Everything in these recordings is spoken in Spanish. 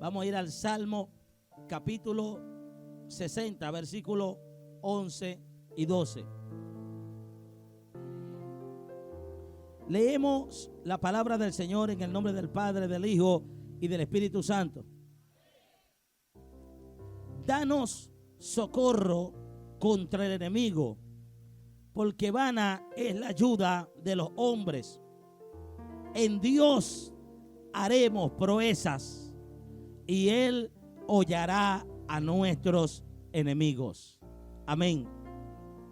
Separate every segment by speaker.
Speaker 1: Vamos a ir al Salmo capítulo 60, versículos 11 y 12. Leemos la palabra del Señor en el nombre del Padre, del Hijo y del Espíritu Santo. Danos socorro contra el enemigo, porque vana es la ayuda de los hombres. En Dios haremos proezas, y Él hollará a nuestros enemigos. Amén.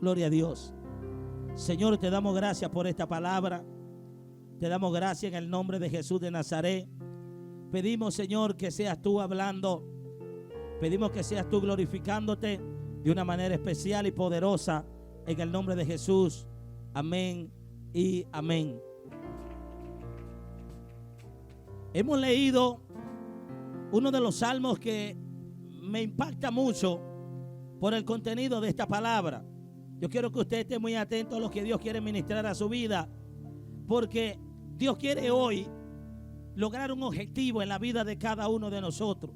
Speaker 1: Gloria a Dios. Señor, te damos gracias por esta palabra. Te damos gracias en el nombre de Jesús de Nazaret. Pedimos, Señor, que seas tú hablando. Pedimos que seas tú glorificándote de una manera especial y poderosa en el nombre de Jesús. Amén y amén. Hemos leído uno de los salmos que me impacta mucho por el contenido de esta palabra. Yo quiero que usted esté muy atento a lo que Dios quiere ministrar a su vida, porque Dios quiere hoy lograr un objetivo en la vida de cada uno de nosotros.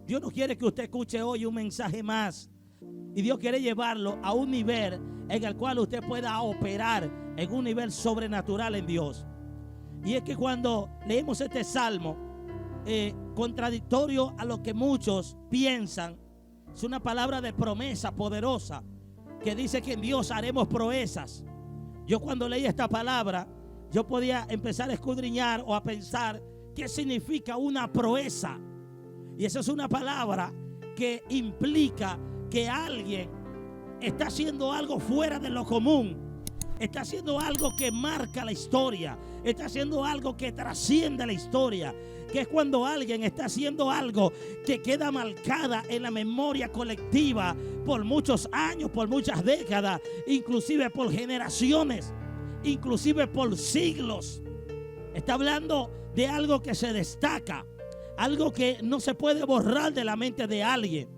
Speaker 1: Dios no quiere que usted escuche hoy un mensaje más, y Dios quiere llevarlo a un nivel en el cual usted pueda operar en un nivel sobrenatural en Dios. Y es que cuando leemos este salmo, contradictorio a lo que muchos piensan, es una palabra de promesa poderosa que dice que en Dios haremos proezas. Yo cuando leí esta palabra, yo podía empezar a escudriñar o a pensar qué significa una proeza. Y esa es una palabra que implica que alguien está haciendo algo fuera de lo común, está haciendo algo que marca la historia, está haciendo algo que trasciende la historia, que es cuando alguien está haciendo algo que queda marcada en la memoria colectiva por muchos años, por muchas décadas, inclusive por generaciones, inclusive por siglos. Está hablando de algo que se destaca, algo que no se puede borrar de la mente de alguien,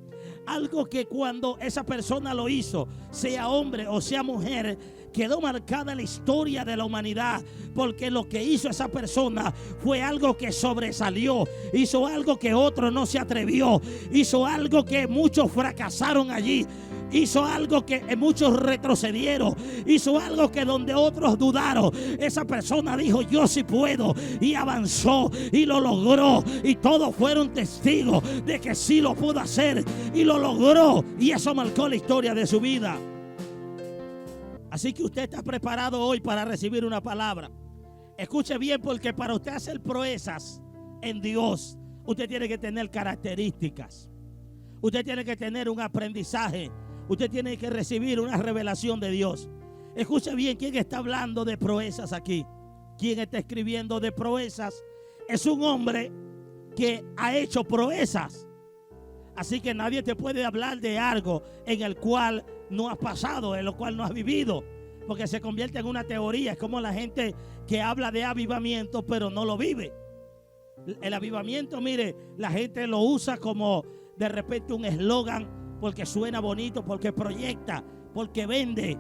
Speaker 1: algo que cuando esa persona lo hizo, sea hombre o sea mujer, quedó marcada en la historia de la humanidad, porque lo que hizo esa persona fue algo que sobresalió, hizo algo que otro no se atrevió, hizo algo que muchos fracasaron allí, hizo algo que muchos retrocedieron, hizo algo que donde otros dudaron, esa persona dijo: yo sí puedo, y avanzó y lo logró, y todos fueron testigos de que sí lo pudo hacer y lo logró, y eso marcó la historia de su vida. Así que usted está preparado hoy para recibir una palabra. Escuche bien, porque para usted hacer proezas en Dios, usted tiene que tener características. Usted tiene que tener un aprendizaje. Usted tiene que recibir una revelación de Dios. Escuche bien, ¿quién está hablando de proezas aquí? ¿Quién está escribiendo de proezas? Es un hombre que ha hecho proezas. Así que nadie te puede hablar de algo en el cual no has pasado, en lo cual no has vivido, porque se convierte en una teoría. Es como la gente que habla de avivamiento pero no lo vive. El avivamiento, mire, la gente lo usa como de repente un eslogan, porque suena bonito, porque proyecta, porque vende,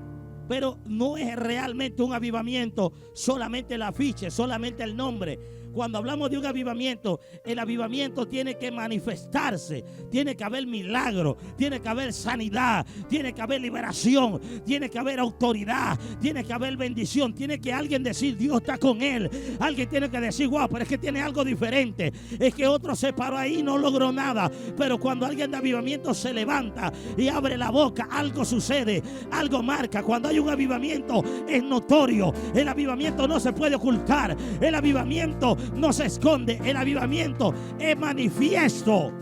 Speaker 1: pero no es realmente un avivamiento solamente el afiche, solamente el nombre. Cuando hablamos de un avivamiento, el avivamiento tiene que manifestarse, tiene que haber milagro, tiene que haber sanidad, tiene que haber liberación, tiene que haber autoridad, tiene que haber bendición, tiene que alguien decir: Dios está con él. Alguien tiene que decir: wow, pero es que tiene algo diferente, es que otro se paró ahí y no logró nada. Pero cuando alguien de avivamiento se levanta y abre la boca, algo sucede, algo marca. Cuando hay un avivamiento es notorio, el avivamiento no se puede ocultar, el avivamiento no se esconde, el avivamiento es manifiesto.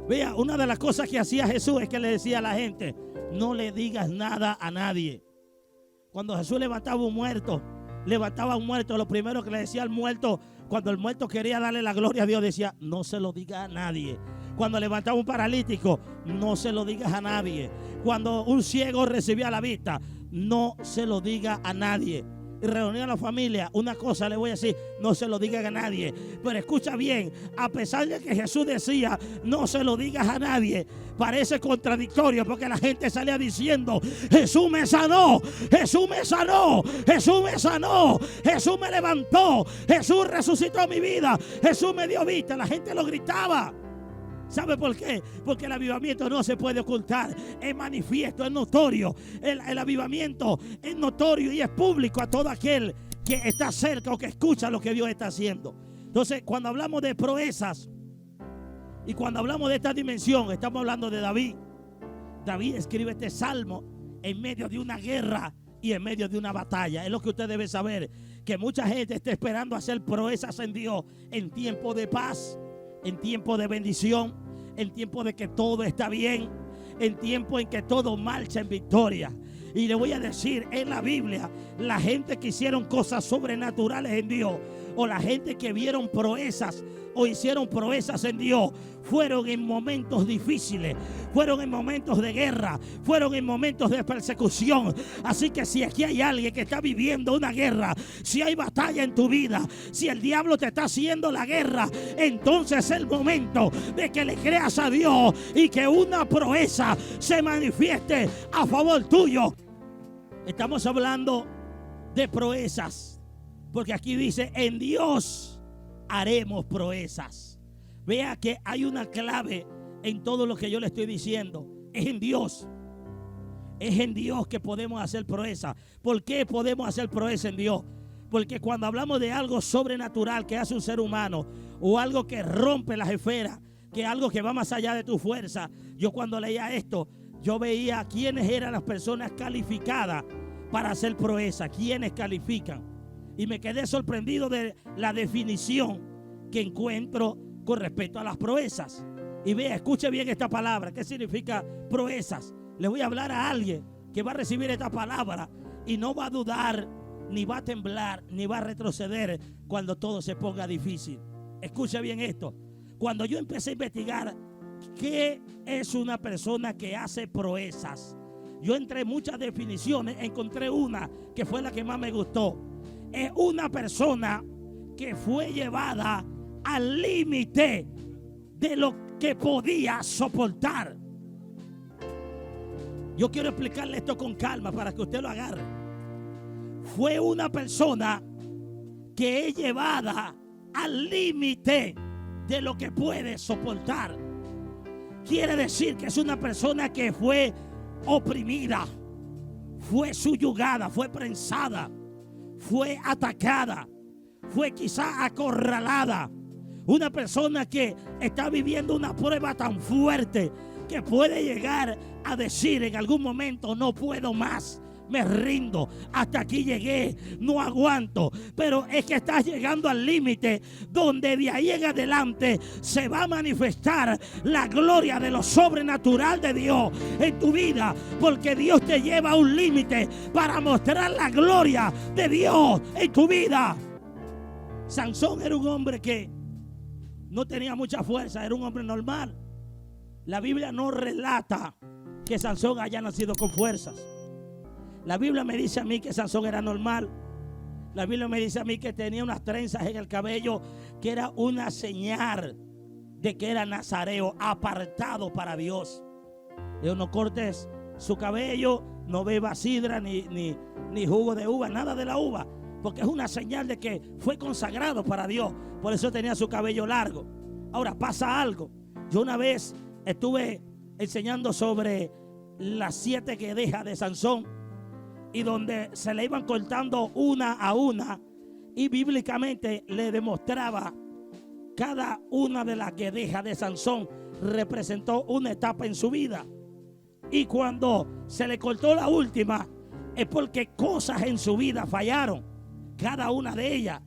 Speaker 1: Vea, una de las cosas que hacía Jesús es que le decía a la gente: no le digas nada a nadie. Cuando Jesús levantaba un muerto, lo primero que le decía al muerto, cuando el muerto quería darle la gloria a Dios, decía: no se lo diga a nadie. Cuando levantaba un paralítico, no se lo digas a nadie. Cuando un ciego recibía la vista, no se lo diga a nadie. y reunir a la familia, una cosa le voy a decir, no se lo digan a nadie. Pero escucha bien, a pesar de que Jesús decía, no se lo digas a nadie, parece contradictorio porque la gente salía diciendo, Jesús me sanó, Jesús me sanó, Jesús me sanó, Jesús me levantó, Jesús resucitó mi vida, Jesús me dio vista. La gente lo gritaba. ¿Sabe por qué? Porque el avivamiento no se puede ocultar. Es manifiesto, es notorio. El avivamiento es notorio y es público a todo aquel que está cerca o que escucha lo que Dios está haciendo. Entonces, cuando hablamos de proezas y cuando hablamos de esta dimensión, estamos hablando de David. David escribe este salmo en medio de una guerra y en medio de una batalla. Es lo que usted debe saber, que mucha gente está esperando hacer proezas en Dios en tiempo de paz, en tiempo de bendición, en tiempo de que todo está bien, en tiempo en que todo marcha en victoria. Y le voy a decir, en la Biblia, la gente que hicieron cosas sobrenaturales en Dios, o la gente que vieron proezas o hicieron proezas en Dios, fueron en momentos difíciles, fueron en momentos de guerra, fueron en momentos de persecución. Así que si aquí hay alguien que está viviendo una guerra, si hay batalla en tu vida, si el diablo te está haciendo la guerra, entonces es el momento de que le creas a Dios y que una proeza se manifieste a favor tuyo. Estamos hablando de proezas, porque aquí dice, en Dios haremos proezas. Vea que hay una clave en todo lo que yo le estoy diciendo. Es en Dios. Es en Dios que podemos hacer proezas. ¿Por qué podemos hacer proezas en Dios? Porque cuando hablamos de algo sobrenatural que hace un ser humano, o algo que rompe las esferas, que algo que va más allá de tu fuerza, yo cuando leía esto, yo veía quiénes eran las personas calificadas para hacer proezas, quiénes califican. Y me quedé sorprendido de la definición que encuentro con respecto a las proezas. Y vea, escuche bien esta palabra. ¿Qué significa proezas? Le voy a hablar a alguien que va a recibir esta palabra y no va a dudar, ni va a temblar, ni va a retroceder cuando todo se ponga difícil. Escuche bien esto. Cuando yo empecé a investigar qué es una persona que hace proezas, yo entré en muchas definiciones, encontré una que fue la que más me gustó. Es una persona que fue llevada al límite de lo que podía soportar. Yo quiero explicarle esto con calma para que usted lo agarre. Fue una persona que es llevada al límite de lo que puede soportar. Quiere decir que es una persona que fue oprimida, fue subyugada, fue prensada, fue atacada, fue quizá acorralada. Una persona que está viviendo una prueba tan fuerte que puede llegar a decir en algún momento, no puedo más, me rindo, hasta aquí llegué, no aguanto. Pero es que estás llegando al límite donde de ahí en adelante se va a manifestar la gloria de lo sobrenatural de Dios en tu vida, porque Dios te lleva a un límite para mostrar la gloria de Dios en tu vida. Sansón era un hombre que no tenía mucha fuerza, era un hombre normal. La Biblia no relata que Sansón haya nacido con fuerzas. La Biblia me dice a mí que Sansón era normal. La Biblia me dice a mí que tenía unas trenzas en el cabello, que era una señal de que era nazareo, apartado para Dios. Dios, no cortes su cabello, no bebas sidra ni jugo de uva, nada de la uva, porque es una señal de que fue consagrado para Dios. Por eso tenía su cabello largo. Ahora pasa algo. Yo una vez estuve enseñando sobre las 7 guedejas de Sansón, y donde se le iban cortando una a una, y bíblicamente le demostraba cada una de las guedejas de Sansón representó una etapa en su vida. Y cuando se le cortó la última, es porque cosas en su vida fallaron, cada una de ellas.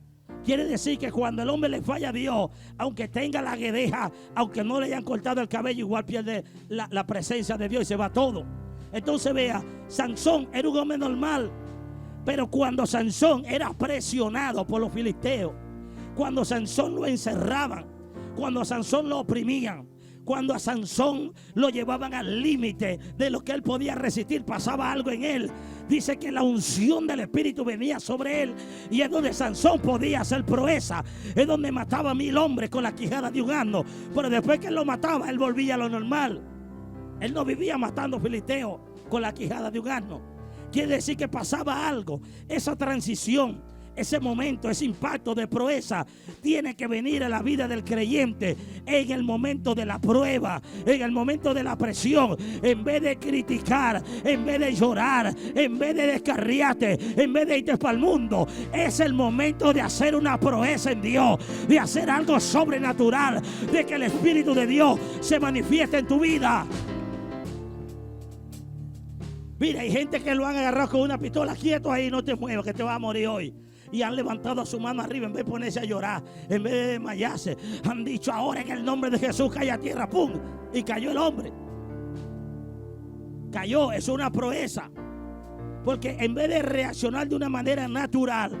Speaker 1: Quiere decir que cuando el hombre le falla a Dios, aunque tenga la guedeja, aunque no le hayan cortado el cabello, igual pierde la presencia de Dios y se va todo. Entonces vea, Sansón era un hombre normal, pero cuando Sansón era presionado por los filisteos, cuando Sansón lo encerraban, cuando Sansón lo oprimían, Cuando a Sansón lo llevaban al límite de lo que él podía resistir, pasaba algo en él. Dice que la unción del Espíritu venía sobre él, y es donde Sansón podía hacer proeza. Es donde mataba a 1000 hombres con la quijada de un asno. Pero después que él lo mataba, él volvía a lo normal. Él no vivía matando filisteos con la quijada de un asno. Quiere decir que pasaba algo. Esa transición, ese momento, ese impacto de proeza tiene que venir a la vida del creyente en el momento de la prueba, en el momento de la presión. En vez de criticar, en vez de llorar, en vez de descarriarte, en vez de irte para el mundo, es el momento de hacer una proeza en Dios, de hacer algo sobrenatural, de que el Espíritu de Dios se manifieste en tu vida. Mira, hay gente que lo han agarrado con una pistola. Quieto ahí, no te muevas, que te vas a morir hoy. Y han levantado su mano arriba en vez de ponerse a llorar, en vez de desmayarse. Han dicho: ahora en el nombre de Jesús cae a tierra, ¡pum! Y cayó el hombre. Cayó, es una proeza. Porque en vez de reaccionar de una manera natural,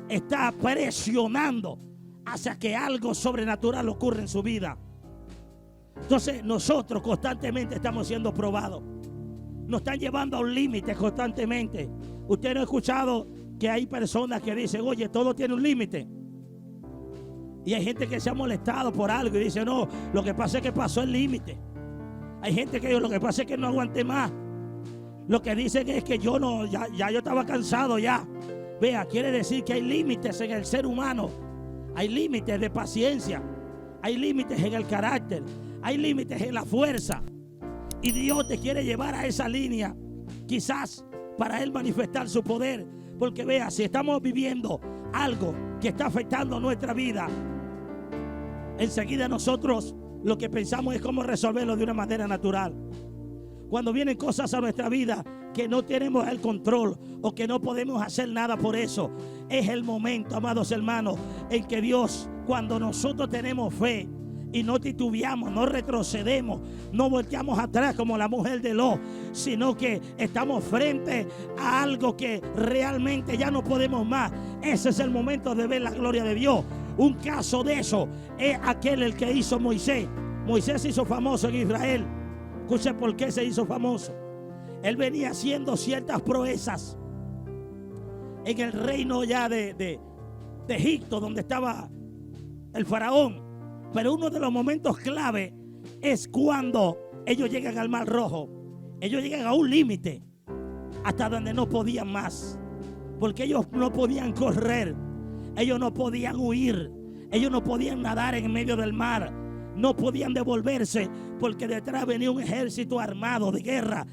Speaker 1: está presionando hacia que algo sobrenatural ocurra en su vida. Entonces nosotros constantemente estamos siendo probados. Nos están llevando a un límite constantemente. Usted no ha escuchado que hay personas que dicen: oye, todo tiene un límite. Y hay gente que se ha molestado por algo y dice: no, lo que pasa es que pasó el límite. Hay gente que dice: lo que pasa es que no aguanté más. Lo que dicen es que yo no, ya yo estaba cansado ya. Vea, quiere decir que hay límites en el ser humano. Hay límites de paciencia. Hay límites en el carácter. Hay límites en la fuerza. Y Dios te quiere llevar a esa línea, quizás para Él manifestar su poder. Porque vea, si estamos viviendo algo que está afectando nuestra vida, enseguida nosotros lo que pensamos es cómo resolverlo de una manera natural. Cuando vienen cosas a nuestra vida que no tenemos el control o que no podemos hacer nada por eso, es el momento, amados hermanos, en que Dios, cuando nosotros tenemos fe y no titubeamos, no retrocedemos, no volteamos atrás como la mujer de Lot, sino que estamos frente a algo que realmente ya no podemos más. Ese es el momento de ver la gloria de Dios. Un caso de eso es aquel el que hizo Moisés. Moisés se hizo famoso en Israel. Escuche por qué se hizo famoso. Él venía haciendo ciertas proezas en el reino ya de Egipto, donde estaba el faraón. Pero uno de los momentos clave es cuando ellos llegan al Mar Rojo. Ellos llegan a un límite hasta donde no podían más. Porque ellos no podían correr. Ellos no podían huir. Ellos no podían nadar en medio del mar. No podían devolverse porque detrás venía un ejército armado de guerra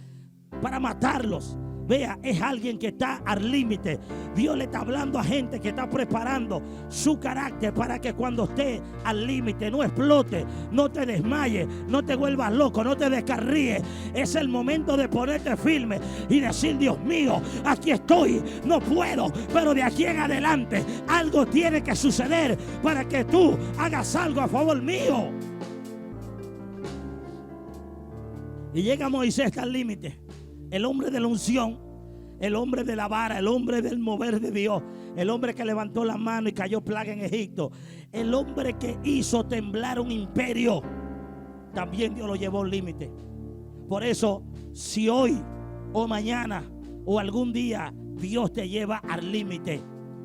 Speaker 1: para matarlos. Vea, es alguien que está al límite. Dios le está hablando a gente que está preparando su carácter para que cuando esté al límite no explote, no te desmayes, no te vuelvas loco, no te descarríes. Es el momento de ponerte firme y decir: Dios mío, aquí estoy, no puedo, pero de aquí en adelante algo tiene que suceder para que tú hagas algo a favor mío. Y llega Moisés al límite. El hombre de la unción, el hombre de la vara, el hombre del mover de Dios, el hombre que levantó la mano y cayó plaga en Egipto, el hombre que hizo temblar un imperio, también Dios lo llevó al límite. Por eso, si hoy o mañana o algún día Dios te lleva al límite,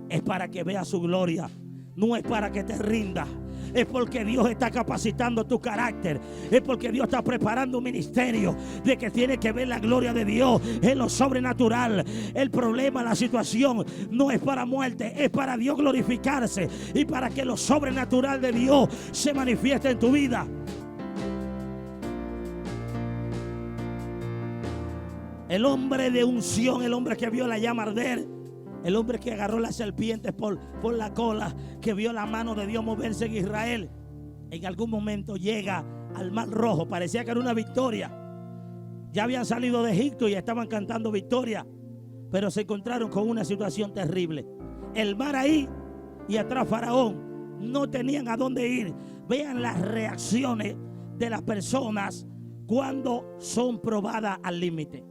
Speaker 1: es para que veas su gloria, no es para que te rindas. Es porque Dios está capacitando tu carácter. Es porque Dios está preparando un ministerio de que tiene que ver la gloria de Dios en lo sobrenatural. El problema, la situación no es para muerte, es para Dios glorificarse y para que lo sobrenatural de Dios se manifieste en tu vida. El hombre de unción, el hombre que vio la llama arder, el hombre que agarró las serpientes por la cola, que vio la mano de Dios moverse en Israel, en algún momento llega al Mar Rojo. Parecía que era una victoria. Ya habían salido de Egipto y estaban cantando victoria, pero se encontraron con una situación terrible. El mar ahí y atrás Faraón. No tenían a dónde ir. Vean las reacciones de las personas cuando son probadas al límite.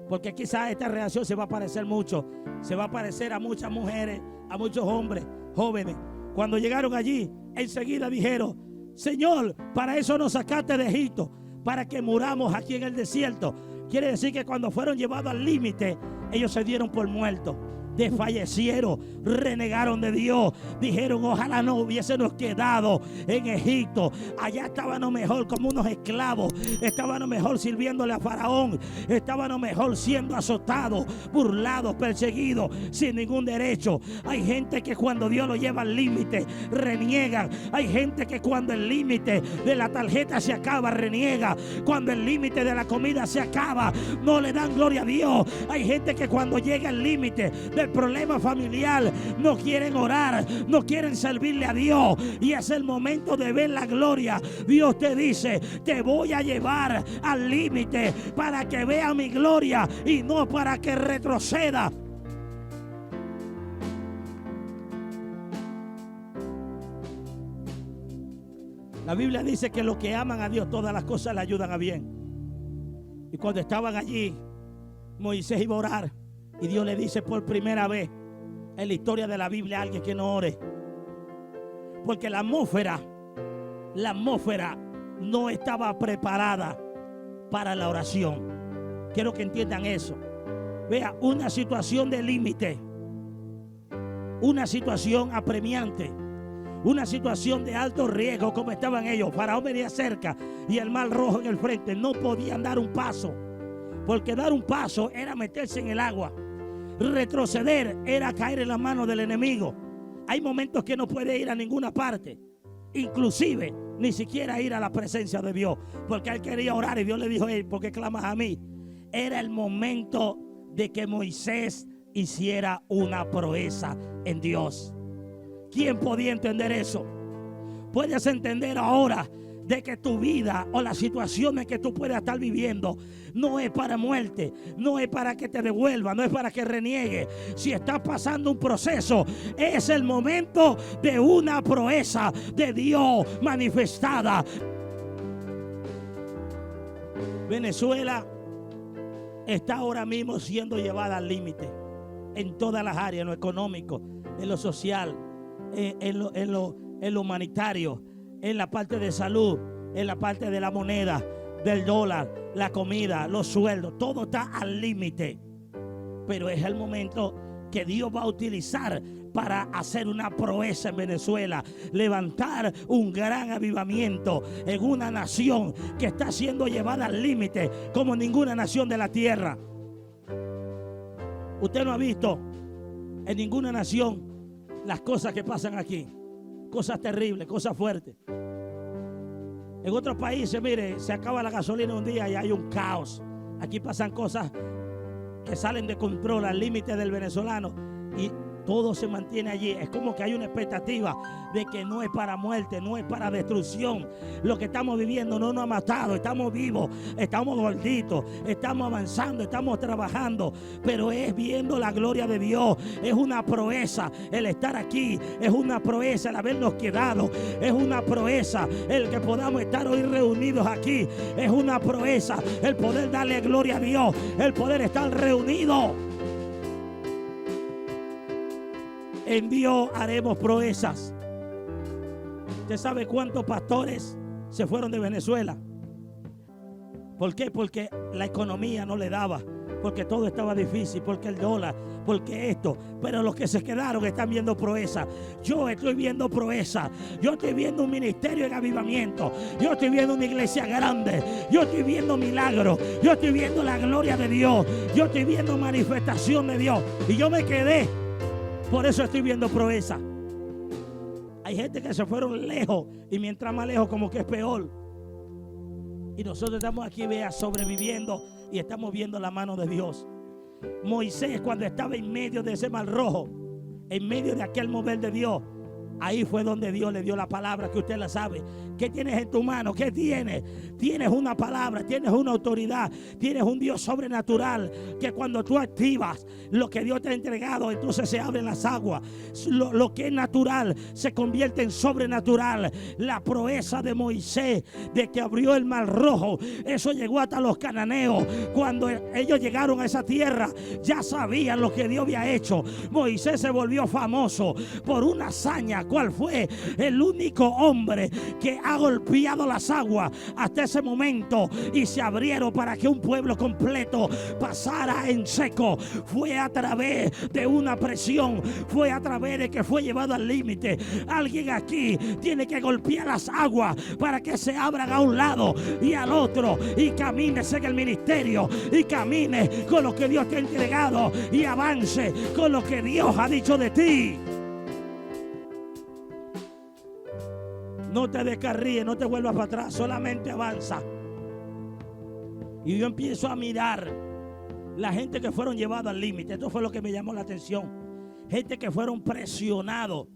Speaker 1: Porque quizás esta reacción se va a parecer mucho. Se va a parecer a muchas mujeres, a muchos hombres, jóvenes. Cuando llegaron allí, enseguida dijeron: Señor, para eso nos sacaste de Egipto, para que muramos aquí en el desierto. Quiere decir que cuando fueron llevados al límite, ellos se dieron por muertos. Desfallecieron, renegaron de Dios, dijeron: ojalá no hubiésemos quedado en Egipto. Allá estábamos mejor como unos esclavos, estábamos mejor sirviéndole a Faraón, estábamos mejor siendo azotados, burlados, perseguidos, sin ningún derecho. Hay gente que cuando Dios lo lleva al límite, reniegan. Hay gente que cuando el límite de la tarjeta se acaba, reniega. Cuando el límite de la comida se acaba, no le dan gloria a Dios. Hay gente que cuando llega el límite del problema familiar, no quieren orar, no quieren servirle a Dios, y es el momento de ver la gloria. Dios te dice: te voy a llevar al límite para que vea mi gloria y no para que retroceda. La Biblia dice que los que aman a Dios, todas las cosas le ayudan a bien. Y cuando estaban allí, Moisés iba a orar, y Dios le dice por primera vez en la historia de la Biblia a alguien que no ore. Porque la atmósfera no estaba preparada para la oración. Quiero que entiendan eso. Vea, una situación de límite, una situación apremiante, una situación de alto riesgo como estaban ellos. Faraón venía cerca y el mar rojo en el frente. No podían dar un paso, porque dar un paso era meterse en el agua. Retroceder era caer en las manos del enemigo. Hay momentos que no puede ir a ninguna parte, inclusive ni siquiera ir a la presencia de Dios, porque él quería orar y Dios le dijo: hey, ¿por qué clamas a mí? Era el momento de que Moisés hiciera una proeza en Dios. ¿Quién podía entender eso? Puedes entender ahora de que tu vida o las situaciones que tú puedas estar viviendo no es para muerte, no es para que te devuelva, no es para que reniegue. Si estás pasando un proceso, es el momento de una proeza de Dios manifestada. Venezuela está ahora mismo siendo llevada al límite en todas las áreas, en lo económico, en lo social, en lo humanitario, en la parte de salud, en la parte de la moneda, del dólar, la comida, los sueldos. Todo está al límite. Pero es el momento que Dios va a utilizar para hacer una proeza en Venezuela, levantar un gran avivamiento en una nación que está siendo llevada al límite como ninguna nación de la tierra. Usted no ha visto en ninguna nación las cosas que pasan aquí. Cosas terribles, cosas fuertes. En otros países, mire, se acaba la gasolina un día y hay un caos. Aquí pasan cosas que salen de control al límite del venezolano y todo se mantiene allí. Es como que hay una expectativa de que no es para muerte, no es para destrucción. Lo que estamos viviendo no nos ha matado, estamos vivos, estamos gorditos, estamos avanzando, estamos trabajando, pero es viendo la gloria de Dios. Es una proeza el estar aquí, es una proeza el habernos quedado, es una proeza el que podamos estar hoy reunidos aquí, es una proeza el poder darle gloria a Dios, el poder estar reunidos. En Dios haremos proezas. ¿Usted sabe cuántos pastores se fueron de Venezuela? ¿Por qué? Porque la economía no le daba, porque todo estaba difícil, porque el dólar, porque esto. Pero los que se quedaron están viendo proeza. Yo estoy viendo proeza. Yo estoy viendo un ministerio en avivamiento. Yo estoy viendo una iglesia grande. Yo estoy viendo milagros. Yo estoy viendo la gloria de Dios. Yo estoy viendo manifestación de Dios. Y yo me quedé. Por eso estoy viendo proeza. Hay gente que se fueron lejos y mientras más lejos como que es peor. Y nosotros estamos aquí, vea, sobreviviendo y estamos viendo la mano de Dios. Moisés, cuando estaba en medio de ese mar rojo, en medio de aquel mover de Dios, ahí fue donde Dios le dio la palabra, que usted la sabe. ¿Qué tienes en tu mano? ¿Qué tienes? Tienes una palabra, tienes una autoridad, tienes un Dios sobrenatural, que cuando tú activas lo que Dios te ha entregado, entonces se abren las aguas. Lo que es natural se convierte en sobrenatural. La proeza de Moisés, de que abrió el mar rojo, eso llegó hasta los cananeos. Cuando ellos llegaron a esa tierra, ya sabían lo que Dios había hecho. Moisés se volvió famoso por una hazaña cuál fue el único hombre que ha golpeado las aguas hasta ese momento y se abrieron para que un pueblo completo pasara en seco. Fue a través de una presión, fue a través de que fue llevado al límite. Alguien aquí tiene que golpear las aguas para que se abran a un lado y al otro, y camines en el ministerio, y camines con lo que Dios te ha entregado, y avance con lo que Dios ha dicho de ti. No te descarríes, no te vuelvas para atrás, solamente avanza. Y yo empiezo a mirar la gente que fueron llevados al límite. Esto fue lo que me llamó la atención. Gente que fueron presionados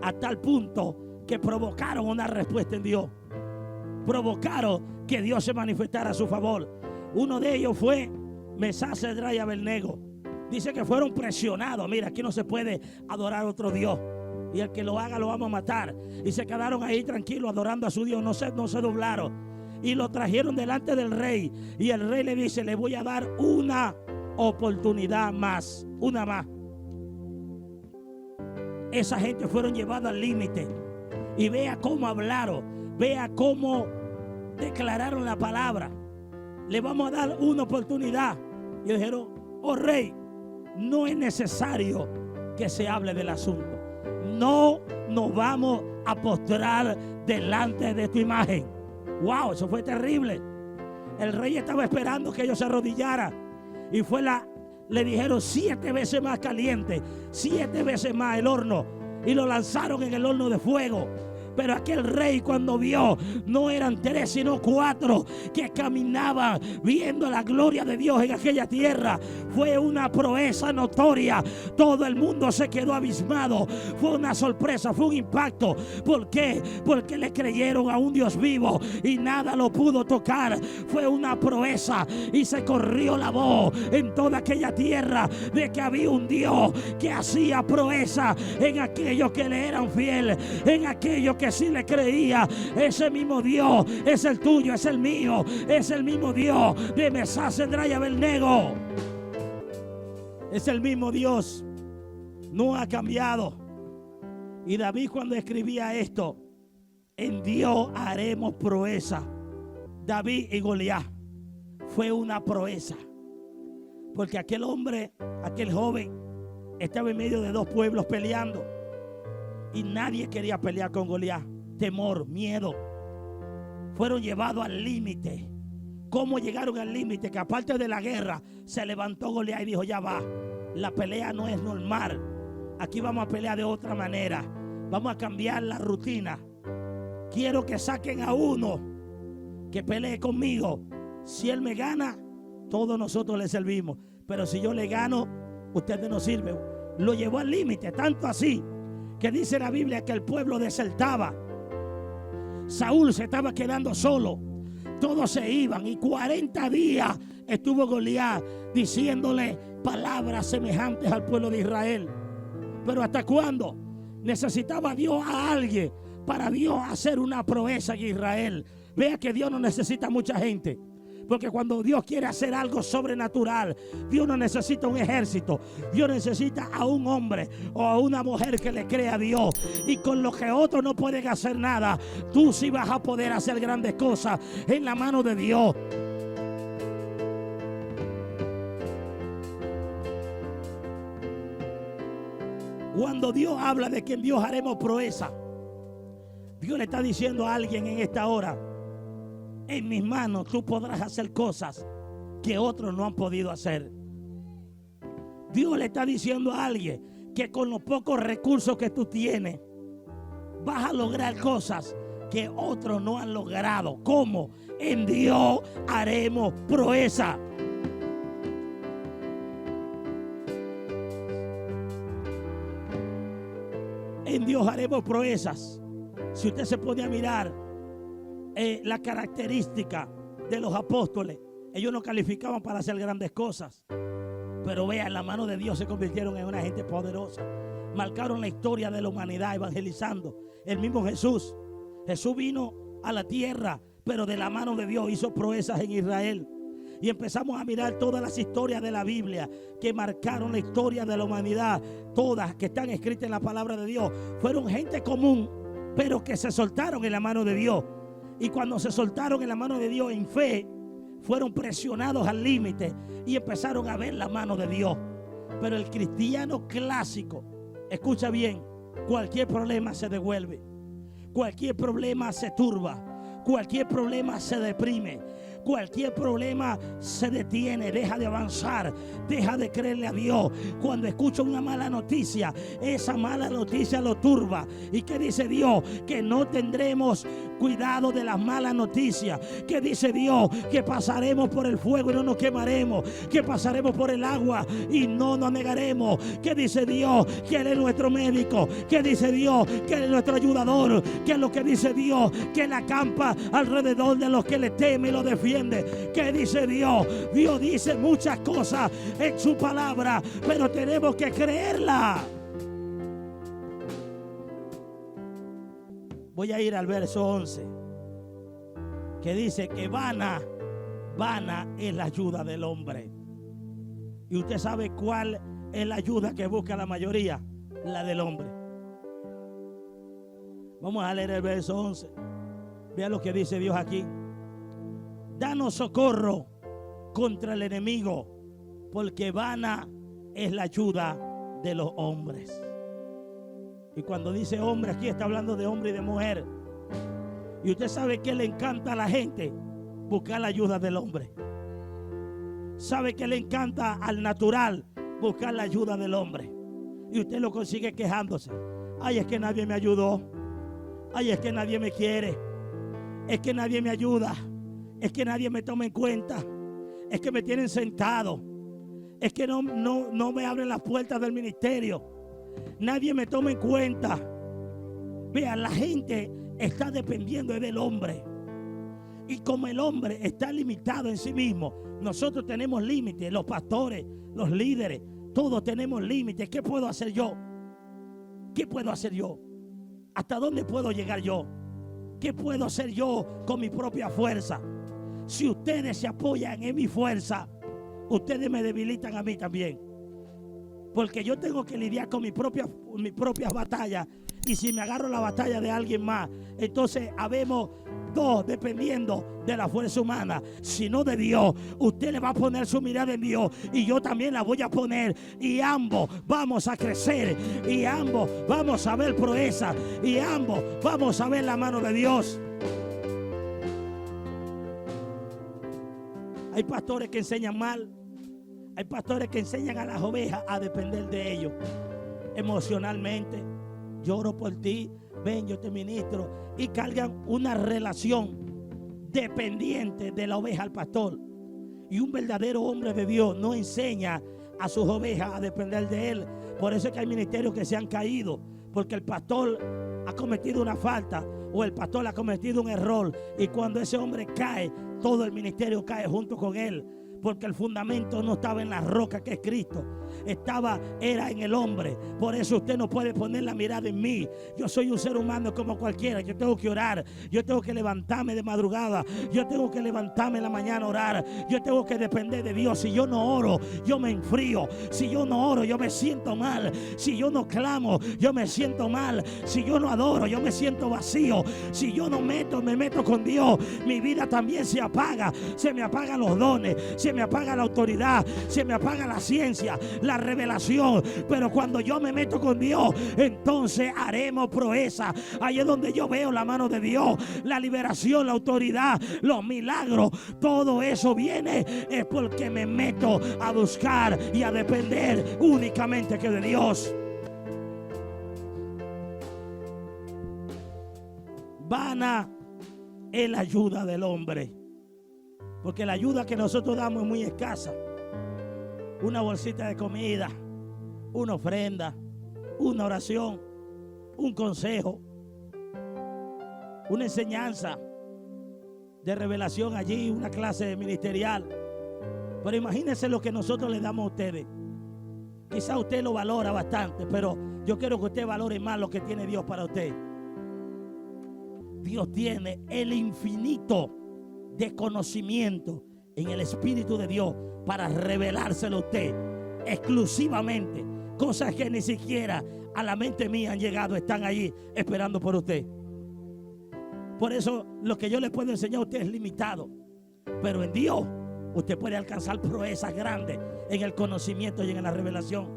Speaker 1: a tal punto que provocaron una respuesta en Dios. Provocaron que Dios se manifestara a su favor. Uno de ellos fue Mesach, Sadrach y Abednego. Dice que fueron presionados. Mira, aquí no se puede adorar a otro Dios, y el que lo haga lo vamos a matar. Y se quedaron ahí tranquilos adorando a su Dios. No se doblaron. Y lo trajeron delante del rey. Y el rey le dice: le voy a dar una oportunidad más. Una más. Esa gente fueron llevados al límite. Y vea cómo hablaron. Vea cómo declararon la palabra. Le vamos a dar una oportunidad. Y dijeron: oh rey, no es necesario que se hable del asunto. No nos vamos a postrar delante de tu imagen. Wow, eso fue terrible. El rey estaba esperando que ellos se arrodillaran. Y le dijeron 7 veces más caliente, 7 veces más el horno. Y lo lanzaron en el horno de fuego. Pero aquel rey, cuando vio, no eran 3 sino 4 que caminaban viendo la gloria de Dios en aquella tierra. Fue una proeza notoria. Todo el mundo se quedó abismado. Fue una sorpresa, fue un impacto. ¿Por qué? Porque le creyeron a un Dios vivo y nada lo pudo tocar. Fue una proeza y se corrió la voz en toda aquella tierra de que había un Dios que hacía proeza en aquellos que le eran fieles, en aquellos que sí le creía. Ese mismo Dios es el tuyo, es el mío, es el mismo Dios de Mesach, Sadrach y Abednego. Es el mismo Dios, no ha cambiado. Y David, cuando escribía esto: en Dios haremos proeza. David y Goliat fue una proeza, porque aquel hombre, aquel joven, estaba en medio de 2 pueblos peleando. Y nadie quería pelear con Goliat. Temor, miedo. Fueron llevados al límite. ¿Cómo llegaron al límite? Que aparte de la guerra, se levantó Goliat y dijo: ya va, la pelea no es normal. Aquí vamos a pelear de otra manera. Vamos a cambiar la rutina. Quiero que saquen a uno que pelee conmigo. Si él me gana, todos nosotros le servimos. Pero si yo le gano, ustedes no sirven. Lo llevó al límite, tanto así que dice la Biblia que el pueblo desertaba. Saúl se estaba quedando solo. Todos se iban y 40 días estuvo Goliat diciéndole palabras semejantes al pueblo de Israel. Pero ¿hasta cuándo? Necesitaba Dios a alguien para Dios hacer una proeza en Israel. Vea que Dios no necesita mucha gente. Porque cuando Dios quiere hacer algo sobrenatural, Dios no necesita un ejército. Dios necesita a un hombre o a una mujer que le crea a Dios. Y con lo que otros no pueden hacer nada, tú sí vas a poder hacer grandes cosas en la mano de Dios. Cuando Dios habla de que en Dios haremos proeza, Dios le está diciendo a alguien en esta hora: en mis manos tú podrás hacer cosas que otros no han podido hacer. Dios le está diciendo a alguien que con los pocos recursos que tú tienes vas a lograr cosas que otros no han logrado. ¿Cómo? En Dios haremos proeza. En Dios haremos proezas. Si usted se pone a mirar la característica de los apóstoles, ellos no calificaban para hacer grandes cosas, pero vean, la mano de Dios se convirtieron en una gente poderosa. Marcaron la historia de la humanidad evangelizando. El mismo Jesús vino a la tierra, pero de la mano de Dios hizo proezas en Israel. y empezamos a mirar todas las historias de la Biblia que marcaron la historia de la humanidad, todas que están escritas en la palabra de Dios, fueron gente común, pero que se soltaron en la mano de Dios. Y cuando se soltaron en la mano de Dios en fe, fueron presionados al límite y empezaron a ver la mano de Dios. Pero el cristiano clásico, escucha bien, cualquier problema se devuelve, cualquier problema se turba, cualquier problema se deprime, cualquier problema se detiene, deja de avanzar, deja de creerle a Dios. Cuando escucha una mala noticia, esa mala noticia lo turba. ¿Y qué dice Dios? Que no tendremos cuidado de las malas noticias. ¿Qué dice Dios? Que pasaremos por el fuego y no nos quemaremos, que pasaremos por el agua y no nos negaremos. ¿Qué dice Dios? Que Él es nuestro médico. ¿Qué dice Dios? Que Él es nuestro ayudador. ¿Qué es lo que dice Dios? Que Él acampa alrededor de los que le temen y lo defiende. ¿Qué dice Dios? Dios dice muchas cosas en su palabra, pero tenemos que creerla. Voy a ir al verso 11, que dice que vana es la ayuda del hombre. Y usted sabe cuál es la ayuda que busca la mayoría, la del hombre. Vamos a leer el verso 11. Vea lo que dice Dios aquí. Danos socorro contra el enemigo, porque vana es la ayuda de los hombres. Y cuando dice hombre, aquí está hablando de hombre y de mujer. Y usted sabe que le encanta a la gente buscar la ayuda del hombre. Sabe que le encanta al natural buscar la ayuda del hombre. Y usted lo consigue quejándose. Ay, es que nadie me ayudó. Ay, es que nadie me quiere. Es que nadie me ayuda. Es que nadie me toma en cuenta. Es que me tienen sentado. Es que no me abren las puertas del ministerio. Nadie me toma en cuenta. Vean, la gente está dependiendo del hombre. Y como el hombre está limitado en sí mismo, nosotros tenemos límites. Los pastores, los líderes, todos tenemos límites. ¿Qué puedo hacer yo? ¿Qué puedo hacer yo? ¿Hasta dónde puedo llegar yo? ¿Qué puedo hacer yo con mi propia fuerza? Si ustedes se apoyan en mi fuerza, ustedes me debilitan a mí también. Porque yo tengo que lidiar con mis propias batallas. Y si me agarro la batalla de alguien más, entonces habemos dos dependiendo de la fuerza humana, sino de Dios. Usted le va a poner su mirada en Dios y yo también la voy a poner. Y ambos vamos a crecer. Y ambos vamos a ver proezas. Y ambos vamos a ver la mano de Dios. Hay pastores que enseñan mal. Hay pastores que enseñan a las ovejas a depender de ellos emocionalmente. Lloro por ti, ven, yo te ministro. Y cargan una relación dependiente de la oveja al pastor. Y un verdadero hombre de Dios no enseña a sus ovejas a depender de él. Por eso es que hay ministerios que se han caído, porque el pastor ha cometido una falta o el pastor ha cometido un error. Y cuando ese hombre cae, todo el ministerio cae junto con él. Porque el fundamento no estaba en la roca que es Cristo, era en el hombre. Por eso usted no puede poner la mirada en mí. Yo soy un ser humano como cualquiera. Yo tengo que orar, yo tengo que levantarme de madrugada, yo tengo que levantarme en la mañana a orar, yo tengo que depender de Dios. Si yo no oro, yo me enfrío. Si yo no oro, yo me siento mal. Si yo no clamo, yo me siento mal. Si yo no adoro, yo me siento vacío. Si yo no me meto con Dios, mi vida también se apaga. Se me apagan los dones, se me apaga la autoridad, se me apaga la ciencia, la revelación. Pero cuando yo me meto con Dios, entonces haremos proeza. Ahí es donde yo veo la mano de Dios, la liberación, la autoridad, los milagros. Todo eso viene es porque me meto a buscar y a depender únicamente que de Dios. Vana es la ayuda del hombre. Porque la ayuda que nosotros damos es muy escasa. Una bolsita de comida, una ofrenda, una oración, un consejo, una enseñanza de revelación allí, una clase ministerial. Pero imagínense lo que nosotros le damos a ustedes. Quizá usted lo valora bastante, pero yo quiero que usted valore más lo que tiene Dios para usted. Dios tiene el infinito de conocimiento en el Espíritu de Dios para revelárselo a usted exclusivamente. Cosas que ni siquiera a la mente mía han llegado, están allí esperando por usted. Por eso lo que yo le puedo enseñar a usted es limitado. Pero en Dios usted puede alcanzar proezas grandes en el conocimiento y en la revelación.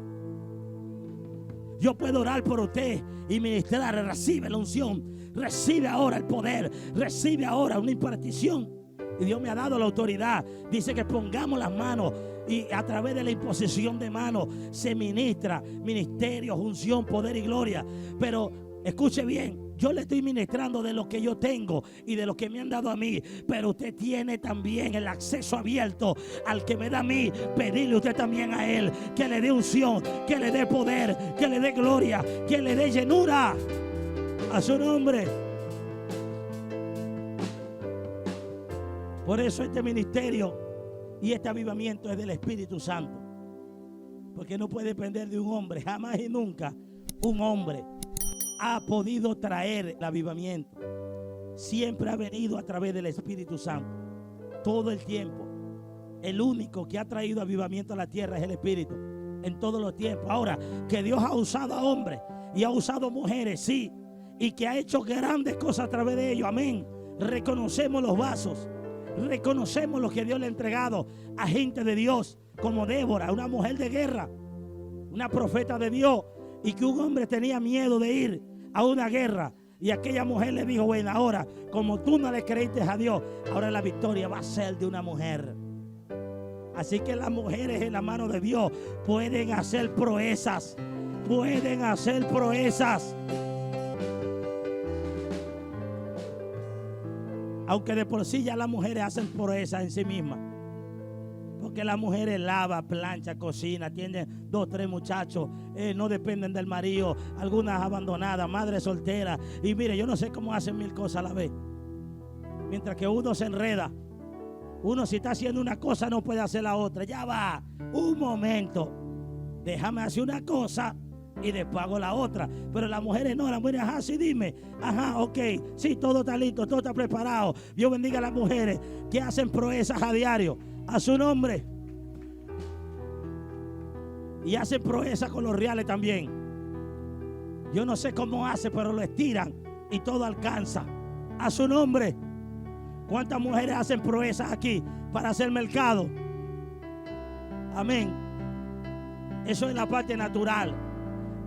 Speaker 1: Yo puedo orar por usted y ministrar. Recibe la unción, recibe ahora el poder, recibe ahora una impartición. Y Dios me ha dado la autoridad. Dice que pongamos las manos y a través de la imposición de manos se ministra ministerios, unción, poder y gloria. Pero escuche bien, yo le estoy ministrando de lo que yo tengo y de lo que me han dado a mí. Pero usted tiene también el acceso abierto al que me da a mí. Pedirle usted también a Él que le dé unción, que le dé poder, que le dé gloria, que le dé llenura a su nombre. Por eso este ministerio y este avivamiento es del Espíritu Santo. Porque no puede depender de un hombre. Jamás y nunca un hombre ha podido traer el avivamiento. Siempre ha venido a través del Espíritu Santo. Todo el tiempo. El único que ha traído avivamiento a la tierra es el Espíritu. En todos los tiempos. Ahora, que Dios ha usado a hombres y ha usado mujeres, sí. Y que ha hecho grandes cosas a través de ellos. Amén. Reconocemos los vasos. Reconocemos lo que Dios le ha entregado a gente de Dios, como Débora, una mujer de guerra, una profeta de Dios, y que un hombre tenía miedo de ir a una guerra, y aquella mujer le dijo: bueno, ahora como tú no le creíste a Dios, ahora la victoria va a ser de una mujer. Así que las mujeres en la mano de Dios pueden hacer proezas, pueden hacer proezas. Aunque de por sí ya las mujeres hacen proezas en sí mismas. Porque las mujeres lavan, planchan, cocinan, tienen 2, 3 muchachos, no dependen del marido, algunas abandonadas, madres solteras. Y mire, yo no sé cómo hacen 1000 cosas a la vez. Mientras que uno se enreda. Uno, si está haciendo una cosa, no puede hacer la otra. Ya va, un momento. Déjame hacer una cosa y después hago la otra. Pero las mujeres no, las mujeres, ajá, sí, dime, ajá, ok, sí, todo está listo, todo está preparado. Dios bendiga a las mujeres que hacen proezas a diario, a su nombre. Y hacen proezas con los reales también. Yo no sé cómo hace, pero lo estiran y todo alcanza, a su nombre. ¿Cuántas mujeres hacen proezas aquí para hacer mercado? Amén. Eso es la parte natural.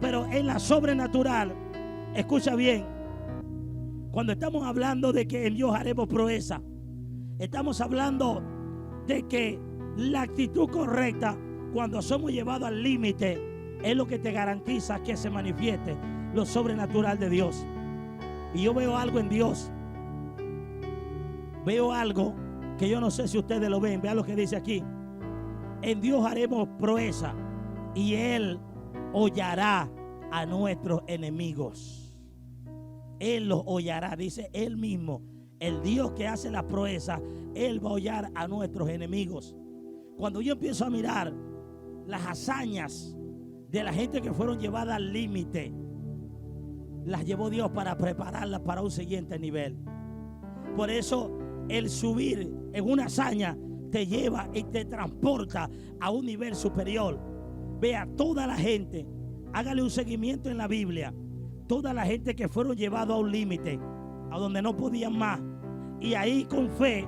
Speaker 1: Pero en la sobrenatural, escucha bien, cuando estamos hablando de que en Dios haremos proeza, estamos hablando de que la actitud correcta, cuando somos llevados al límite, es lo que te garantiza que se manifieste lo sobrenatural de Dios. Y yo veo algo en Dios. Veo algo que yo no sé si ustedes lo ven. Vean lo que dice aquí. En Dios haremos proeza y Él hollará a nuestros enemigos. Él los hollará, dice Él mismo. El Dios que hace la proeza, Él va a hollar a nuestros enemigos. Cuando yo empiezo a mirar las hazañas de la gente que fueron llevadas al límite, las llevó Dios para prepararlas para un siguiente nivel. Por eso el subir en una hazaña te lleva y te transporta a un nivel superior. Vea toda la gente, hágale un seguimiento en la Biblia. Toda la gente que fueron llevados a un límite, a donde no podían más, y ahí con fe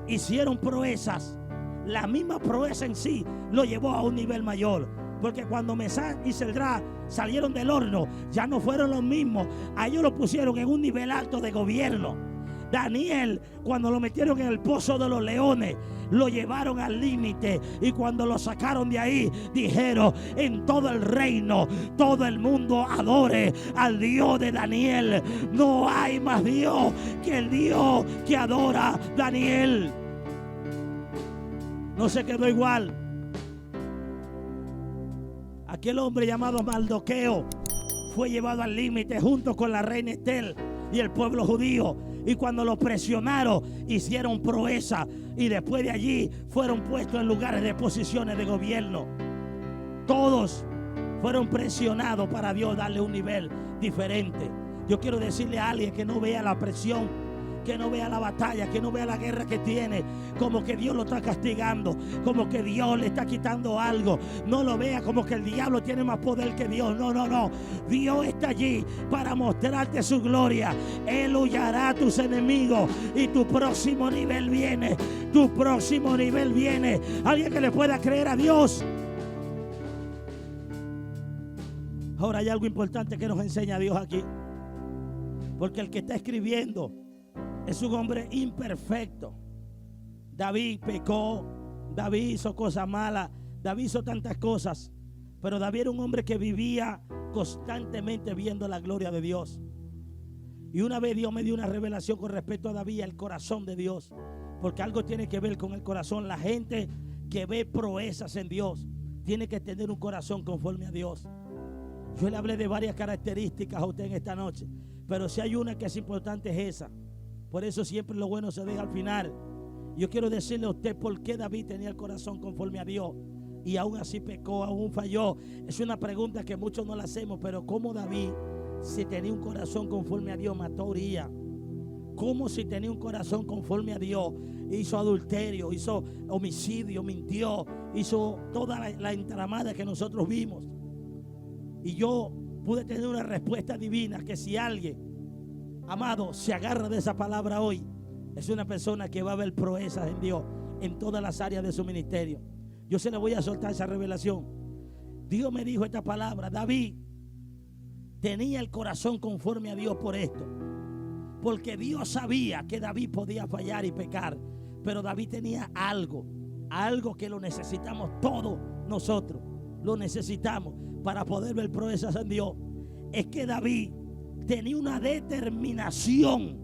Speaker 1: hicieron proezas. La misma proeza en sí lo llevó a un nivel mayor. Porque cuando Mesach y Celdrá salieron del horno, ya no fueron los mismos. A ellos lo pusieron en un nivel alto de gobierno. Daniel, cuando lo metieron en el pozo de los leones, lo llevaron al límite, y cuando lo sacaron de ahí, dijeron: en todo el reino, todo el mundo adore al Dios de Daniel. No hay más Dios que el Dios que adora a Daniel. No se quedó igual. Aquel hombre llamado Mardoqueo fue llevado al límite junto con la reina Estel y el pueblo judío. Y cuando lo presionaron, hicieron proeza. Y después de allí fueron puestos en lugares de posiciones de gobierno. Todos fueron presionados para Dios darle un nivel diferente. Yo quiero decirle a alguien que no vea la presión que no vea la batalla, que no vea la guerra que tiene como que Dios lo está castigando, como que Dios le está quitando algo. No lo vea como que el diablo tiene más poder que Dios. No, no, no. Dios está allí para mostrarte su gloria. Él huyará a tus enemigos y tu próximo nivel viene. Tu próximo nivel viene. Alguien que le pueda creer a Dios. Ahora hay algo importante que nos enseña Dios aquí. Porque el que está escribiendo es un hombre imperfecto. David pecó, David hizo cosas malas, David hizo tantas cosas. Pero David era un hombre que vivía constantemente viendo la gloria de Dios. Y una vez Dios me dio una revelación con respecto a David, al corazón de Dios. Porque algo tiene que ver con el corazón. La gente que ve proezas en Dios tiene que tener un corazón conforme a Dios. Yo le hablé de varias características a usted en esta noche, pero si hay una que es importante es esa. Por eso siempre lo bueno se deja al final. Yo quiero decirle a usted por qué David tenía el corazón conforme a Dios y aún así pecó, aún falló. Es una pregunta que muchos no la hacemos, pero ¿cómo David, si tenía un corazón conforme a Dios, mató a Uría? ¿Cómo si tenía un corazón conforme a Dios, hizo adulterio, hizo homicidio, mintió, hizo toda la entramada que nosotros vimos? Y yo pude tener una respuesta divina que si alguien, amado, se agarra de esa palabra hoy, es una persona que va a ver proezas en Dios en todas las áreas de su ministerio. Yo se le voy a soltar esa revelación. Dios me dijo esta palabra: David tenía el corazón conforme a Dios por esto. Porque Dios sabía que David podía fallar y pecar, pero David tenía algo que lo necesitamos todos nosotros. Lo necesitamos para poder ver proezas en Dios. Es que David tenía una determinación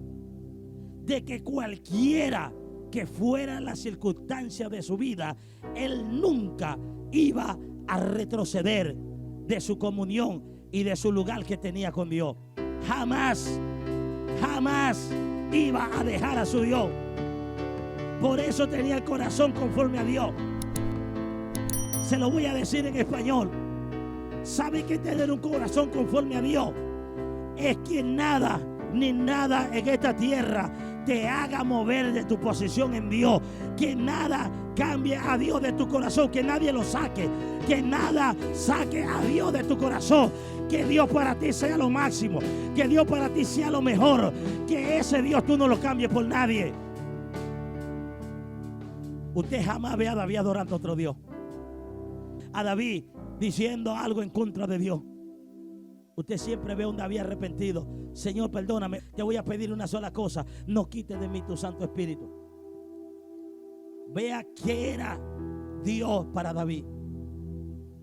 Speaker 1: de que cualquiera que fuera la circunstancia de su vida, él nunca iba a retroceder de su comunión y de su lugar que tenía con Dios. Jamás iba a dejar a su Dios. Por eso tenía el corazón conforme a Dios. Se lo voy a decir en español. ¿Sabe que tener un corazón conforme a Dios? Es que nada ni nada en esta tierra te haga mover de tu posición en Dios. Que nada cambie a Dios de tu corazón. Que nadie lo saque. Que nada saque a Dios de tu corazón. Que Dios para ti sea lo máximo. Que Dios para ti sea lo mejor. Que ese Dios tú no lo cambies por nadie. Usted jamás ve a David adorando a otro Dios. A David diciendo algo en contra de Dios. Usted siempre ve a un David arrepentido. Señor, perdóname, te voy a pedir una sola cosa: no quites de mí tu Santo Espíritu. Vea qué era Dios para David.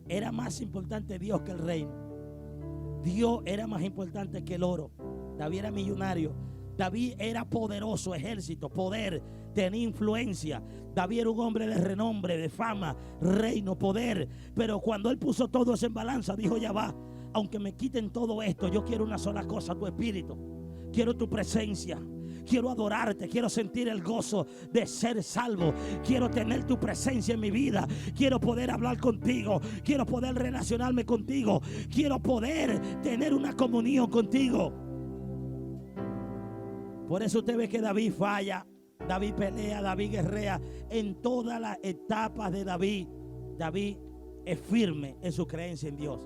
Speaker 1: Era más importante Dios que el reino. Dios era más importante que el oro. David era millonario. David era poderoso, ejército, poder, tenía influencia. David era un hombre de renombre, de fama, reino, poder. Pero cuando él puso todo eso en balanza, dijo: ya va, aunque me quiten todo esto, yo quiero una sola cosa, tu espíritu. Quiero tu presencia. Quiero adorarte, quiero sentir el gozo de ser salvo. Quiero tener tu presencia en mi vida. Quiero poder hablar contigo. Quiero poder relacionarme contigo. Quiero poder tener una comunión contigo. Por eso usted ve que David falla, David pelea, David guerrea. En todas las etapas de David, David es firme en su creencia en Dios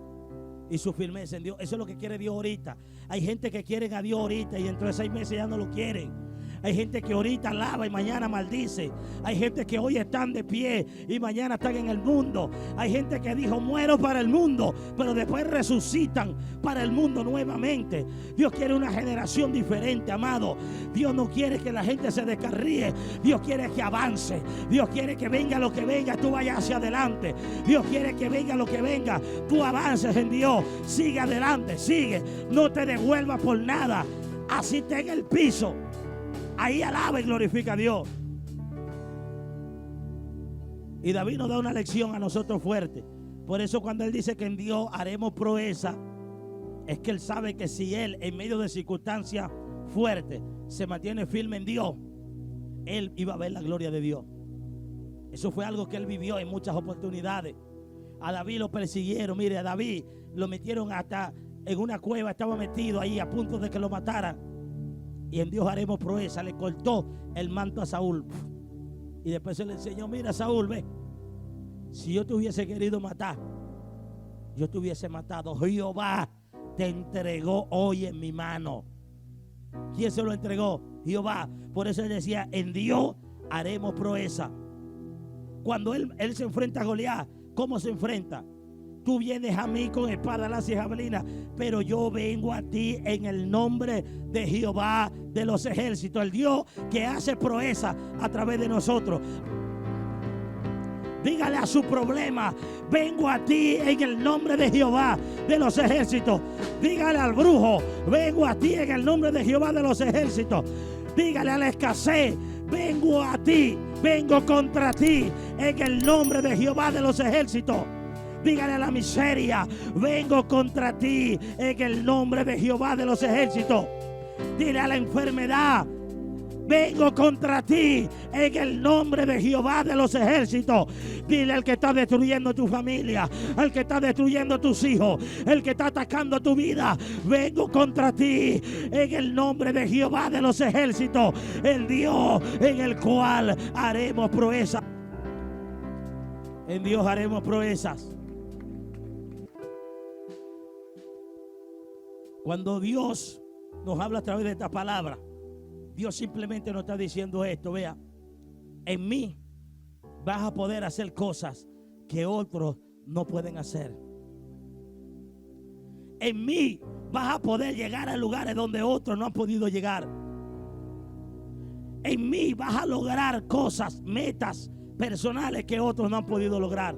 Speaker 1: y su firmeza en Dios. Eso es lo que quiere Dios ahorita. Hay gente que quiere a Dios ahorita y dentro de 6 meses ya no lo quieren. Hay gente que ahorita alaba y mañana maldice. Hay gente que hoy están de pie y mañana están en el mundo. Hay gente que dijo: muero para el mundo, pero después resucitan para el mundo nuevamente. Dios quiere una generación diferente, amado. Dios no quiere que la gente se descarríe. Dios quiere que avance. Dios quiere que venga lo que venga, tú vayas hacia adelante. Dios quiere que venga lo que venga, tú avances en Dios. Sigue adelante, sigue. No te devuelvas por nada. Así está en el piso. Ahí alaba y glorifica a Dios. Y David nos da una lección a nosotros fuerte. Por eso cuando él dice que en Dios haremos proeza, es que él sabe que si él en medio de circunstancias fuertes se mantiene firme en Dios, él iba a ver la gloria de Dios. Eso fue algo que él vivió en muchas oportunidades. A David lo persiguieron. Mire, a David lo metieron hasta en una cueva, estaba metido ahí a punto de que lo mataran. y en Dios haremos proeza. Le cortó el manto a Saúl. Y después se le enseñó, mira Saúl, ve, si yo te hubiese querido matar, yo te hubiese matado. Jehová te entregó hoy en mi mano. ¿Quién se lo entregó? Jehová. Por eso él decía, en Dios haremos proeza. Cuando él se enfrenta a Goliat, ¿cómo se enfrenta? Tú vienes a mí con espada, lanza y jabalina, pero yo vengo a ti en el nombre de Jehová de los ejércitos, el Dios que hace proeza a través de nosotros. Dígale a su problema, vengo a ti en el nombre de Jehová de los ejércitos. Dígale al brujo, vengo a ti en el nombre de Jehová de los ejércitos. Dígale a la escasez, vengo a ti, vengo contra ti en el nombre de Jehová de los ejércitos. Dígale a la miseria, vengo contra ti en el nombre de Jehová de los ejércitos. Dile a la enfermedad, vengo contra ti en el nombre de Jehová de los ejércitos. Dile al que está destruyendo tu familia, al que está destruyendo tus hijos, el que está atacando tu vida, vengo contra ti en el nombre de Jehová de los ejércitos, el Dios en el cual haremos proezas. En Dios haremos proezas. Cuando Dios nos habla a través de esta palabra, Dios simplemente nos está diciendo esto, vea, en mí vas a poder hacer cosas que otros no pueden hacer. En mí vas a poder llegar a lugares donde otros no han podido llegar. En mí vas a lograr cosas, metas personales que otros no han podido lograr.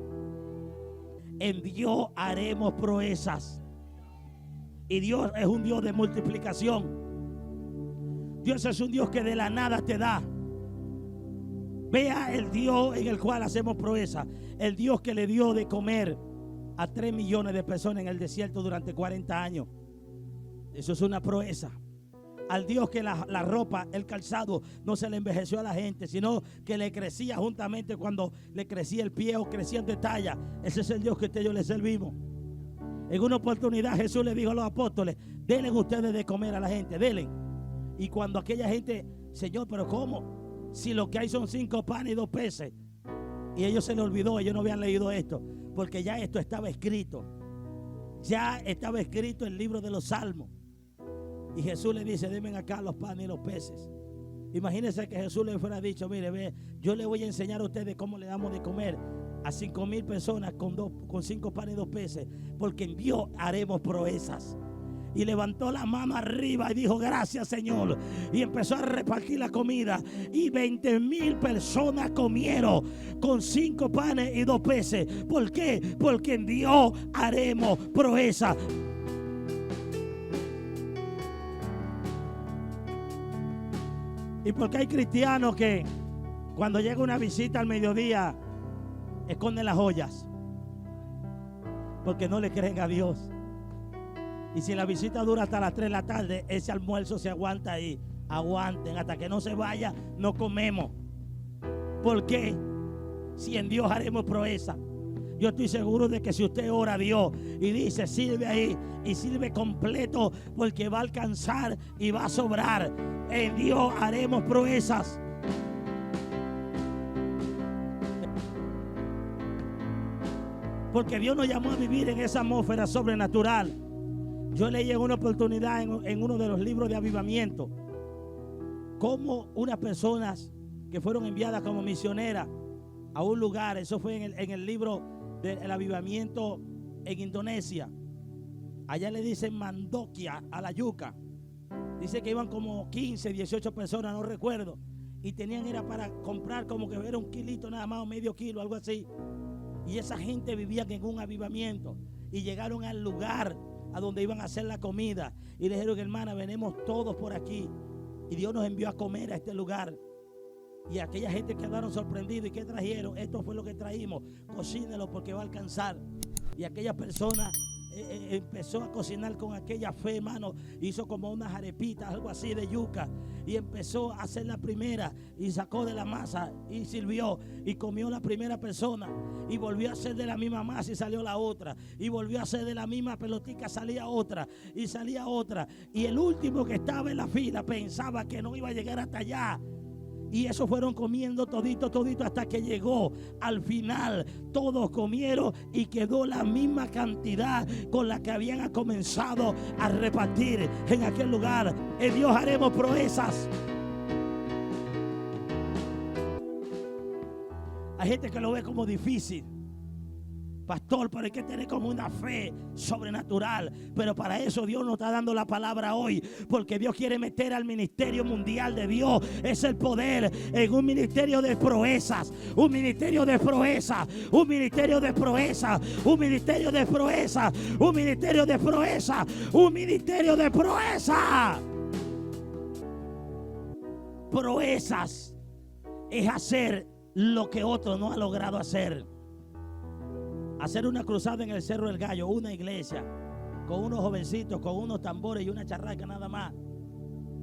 Speaker 1: En Dios haremos proezas. Y Dios es un Dios de multiplicación. Dios es un Dios que de la nada te da. Vea el Dios en el cual hacemos proeza. El Dios que le dio de comer a 3 millones de personas en el desierto durante 40 años. Eso es una proeza. Al Dios que la ropa, el calzado no se le envejeció a la gente, sino que le crecía juntamente cuando le crecía el pie o crecía de talla. Ese es el Dios que usted y yo le servimos. En una oportunidad Jesús le dijo a los apóstoles, denle ustedes de comer a la gente, denle. Y cuando aquella gente, Señor, pero ¿cómo? Si lo que hay son 5 panes y 2 peces. Y ellos se les olvidó, ellos no habían leído esto, porque ya esto estaba escrito. Ya estaba escrito en el libro de los Salmos. Y Jesús le dice, denme acá los panes y los peces. Imagínense que Jesús le fuera dicho, mire, ve, yo le voy a enseñar a ustedes cómo le damos de comer a 5,000 personas con 5 panes y 2 peces, porque en Dios haremos proezas. Y levantó la mano arriba y dijo, gracias Señor, y empezó a repartir la comida, y 20,000 personas comieron con 5 panes y 2 peces. ¿Por qué? Porque en Dios haremos proezas. Y porque hay cristianos que cuando llega una visita al mediodía esconden las joyas porque no le creen a Dios. Y si la visita dura hasta las 3 de la tarde, ese almuerzo se aguanta ahí. Aguanten, hasta que no se vaya, no comemos. ¿Por qué? Si en Dios haremos proeza. Yo estoy seguro de que si usted ora a Dios y dice, sirve ahí y sirve completo, porque va a alcanzar y va a sobrar. En Dios haremos proezas. Porque Dios nos llamó a vivir en esa atmósfera sobrenatural. Yo leí en una oportunidad en uno de los libros de avivamiento cómo unas personas que fueron enviadas como misioneras a un lugar, eso fue en el libro del avivamiento en Indonesia. Allá le dicen Mandokia a la yuca. Dice que iban como 15, 18 personas, no recuerdo. Y tenían, era para comprar como que era un kilito nada más o medio kilo, algo así. Y esa gente vivía en un avivamiento. Y llegaron al lugar a donde iban a hacer la comida. Y le dijeron, hermana, venimos todos por aquí. Y Dios nos envió a comer a este lugar. Y aquella gente quedaron sorprendidos. ¿Y qué trajeron? Esto fue lo que traímos. Cocínelo porque va a alcanzar. Y aquellas personas empezó a cocinar con aquella fe, hermano. Hizo como unas arepitas, algo así de yuca, y empezó a hacer la primera y sacó de la masa y sirvió y comió la primera persona, y volvió a hacer de la misma masa y salió la otra, y volvió a hacer de la misma pelotica, salía otra y salía otra, y el último que estaba en la fila pensaba que no iba a llegar hasta allá. Y eso fueron comiendo todito hasta que llegó al final. Todos comieron y quedó la misma cantidad con la que habían comenzado a repartir en aquel lugar. En Dios haremos proezas. Hay gente que lo ve como difícil. Pastor, pero hay que tener como una fe sobrenatural. Pero para eso Dios nos está dando la palabra hoy, porque Dios quiere meter al ministerio mundial de Dios, es el poder, en un ministerio de proezas. Un ministerio de proezas. Un ministerio de proezas. Un ministerio de proezas. Un ministerio de proezas. Un ministerio de proezas. Proezas es hacer lo que otro no ha logrado hacer. Hacer una cruzada en el Cerro del Gallo, una iglesia, con unos jovencitos, con unos tambores y una charraca nada más.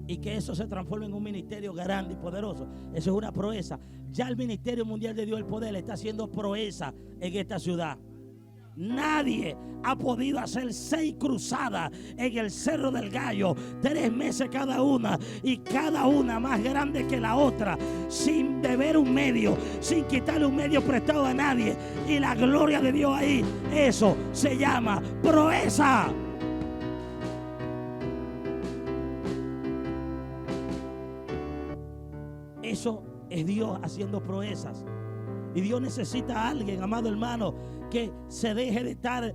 Speaker 1: Y que eso se transforme en un ministerio grande y poderoso. Eso es una proeza. Ya el Ministerio Mundial de Dios del Poder está haciendo proeza en esta ciudad. Nadie ha podido hacer 6 cruzadas en el Cerro del Gallo, 3 meses cada una, y cada una más grande que la otra, sin deber un medio, sin quitarle un medio prestado a nadie, y la gloria de Dios ahí. Eso se llama proeza. Eso es Dios haciendo proezas. Y Dios necesita a alguien, amado hermano, que se deje de estar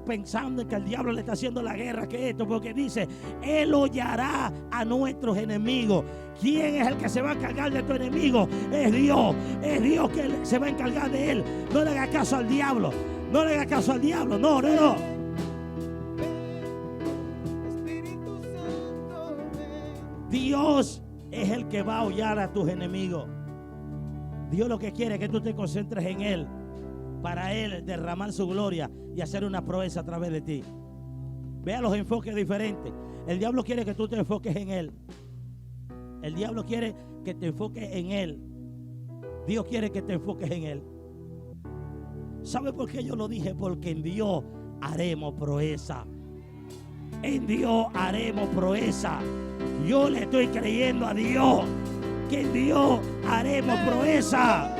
Speaker 1: pensando que el diablo le está haciendo la guerra, que esto, porque dice, Él hollará a nuestros enemigos. ¿Quién es el que se va a encargar de tu enemigo? Es Dios que se va a encargar de él. No le haga caso al diablo, no le haga caso al diablo, no. Dios es el que va a hollar a tus enemigos. Dios lo que quiere es que tú te concentres en Él, para Él derramar su gloria y hacer una proeza a través de ti. Vea los enfoques diferentes. El diablo quiere que tú te enfoques en Él. El diablo quiere que te enfoques en Él. Dios quiere que te enfoques en Él. ¿Sabe por qué yo lo dije? Porque en Dios haremos proeza. En Dios haremos proeza. Yo le estoy creyendo a Dios que en Dios haremos proeza.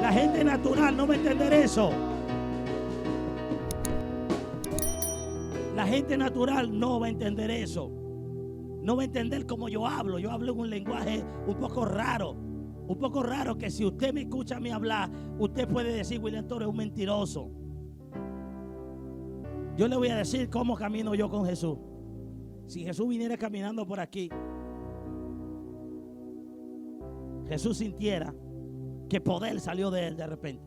Speaker 1: La gente natural no va a entender eso. La gente natural no va a entender eso. No va a entender cómo yo hablo. Yo hablo en un lenguaje un poco raro. Un poco raro, que si usted me escucha a mí hablar, usted puede decir, William Torres es un mentiroso. Yo le voy a decir cómo camino yo con Jesús. Si Jesús viniera caminando por aquí, Jesús sintiera que poder salió de él de repente.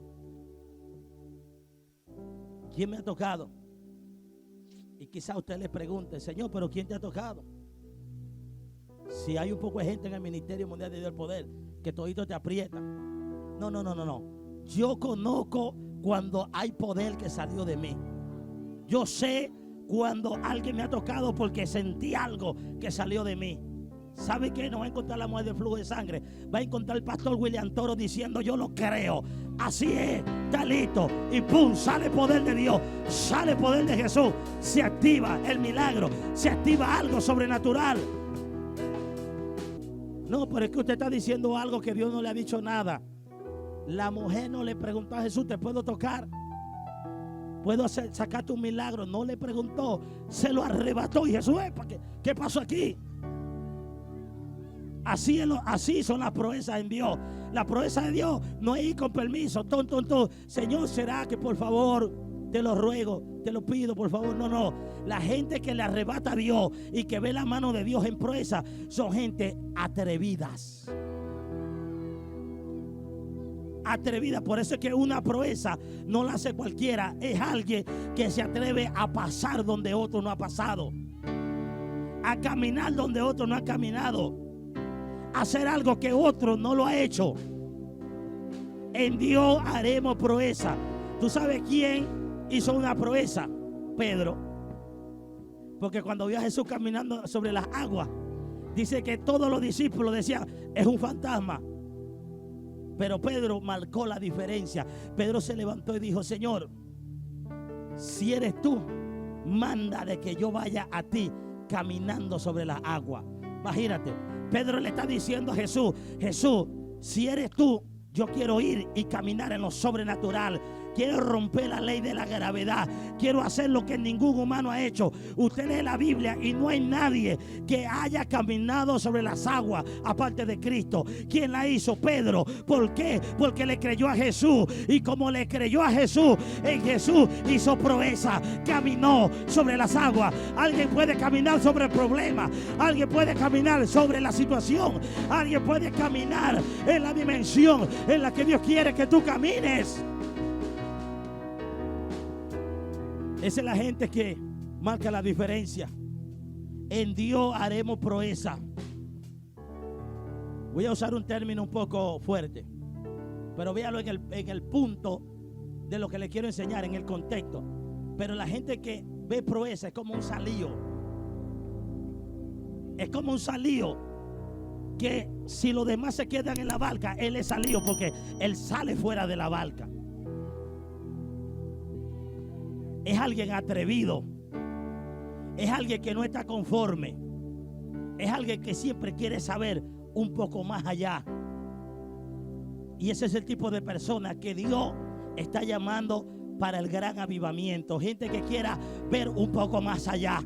Speaker 1: ¿Quién me ha tocado? Y quizá usted le pregunte, Señor, ¿pero quién te ha tocado? Si hay un poco de gente en el Ministerio Mundial de Dios del Poder que todito te aprieta. No. Yo conozco cuando hay poder que salió de mí. Yo sé cuando alguien me ha tocado porque sentí algo que salió de mí. ¿Sabe qué? No va a encontrar la mujer de flujo de sangre. Va a encontrar el pastor William Toro diciendo, yo lo creo. Así es, está listo. Y pum, sale poder de Dios. Sale poder de Jesús. Se activa el milagro. Se activa algo sobrenatural. No, pero es que usted está diciendo algo que Dios no le ha dicho nada. La mujer no le preguntó a Jesús, ¿te puedo tocar? ¿Puedo sacarte un milagro? No le preguntó. Se lo arrebató. Y Jesús, ¿qué pasó aquí? Así son las proezas en Dios. La proeza de Dios no es ir con permiso. Señor, ¿será que por favor te lo ruego, te lo pido, por favor? No. La gente que le arrebata a Dios y que ve la mano de Dios en proeza son gente atrevidas. Atrevida. Por eso es que una proeza no la hace cualquiera. Es alguien que se atreve a pasar donde otro no ha pasado, a caminar donde otro no ha caminado, hacer algo que otro no lo ha hecho. En Dios haremos proeza. ¿Tú sabes quién hizo una proeza? Pedro, porque cuando vio a Jesús caminando sobre las aguas, dice que todos los discípulos decían, es un fantasma. Pero Pedro marcó la diferencia. Pedro se levantó y dijo, Señor, si eres tú, manda de que yo vaya a ti caminando sobre las aguas. Imagínate, Pedro le está diciendo a Jesús, Jesús, si eres tú, yo quiero ir y caminar en lo sobrenatural. Quiero romper la ley de la gravedad. Quiero hacer lo que ningún humano ha hecho. Usted lee la Biblia y no hay nadie que haya caminado sobre las aguas aparte de Cristo. ¿Quién la hizo? Pedro. ¿Por qué? Porque le creyó a Jesús. Y como le creyó a Jesús, en Jesús hizo proeza. Caminó sobre las aguas. Alguien puede caminar sobre el problema. Alguien puede caminar sobre la situación. Alguien puede caminar en la dimensión en la que Dios quiere que tú camines. Esa es la gente que marca la diferencia. En Dios haremos proeza. Voy a usar un término un poco fuerte, pero véalo en el punto de lo que le quiero enseñar, en el contexto. Pero la gente que ve proeza es como un salío. Es como un salío que si los demás se quedan en la barca, él es salío porque él sale fuera de la barca. Es alguien atrevido. Es alguien que no está conforme. Es alguien que siempre quiere saber un poco más allá. Y ese es el tipo de persona que Dios está llamando para el gran avivamiento. Gente que quiera ver un poco más allá.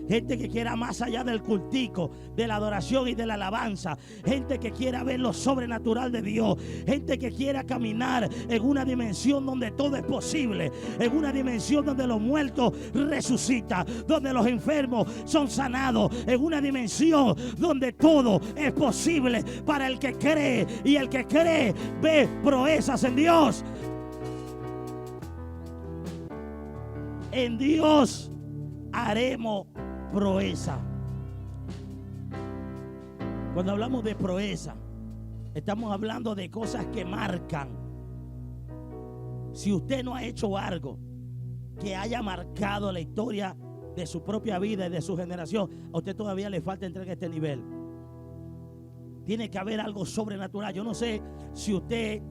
Speaker 1: Gente que quiera más allá del cultico, de la adoración y de la alabanza. Gente que quiera ver lo sobrenatural de Dios. Gente que quiera caminar en una dimensión donde todo es posible. En una dimensión donde los muertos resucitan. Donde los enfermos son sanados. En una dimensión donde todo es posible para el que cree. Y el que cree ve proezas en Dios. En Dios haremos proeza. Cuando hablamos de proeza, estamos hablando de cosas que marcan. Si usted no ha hecho algo que haya marcado la historia de su propia vida y de su generación, a usted todavía le falta entrar a este nivel. Tiene que haber algo sobrenatural. Yo no sé si usted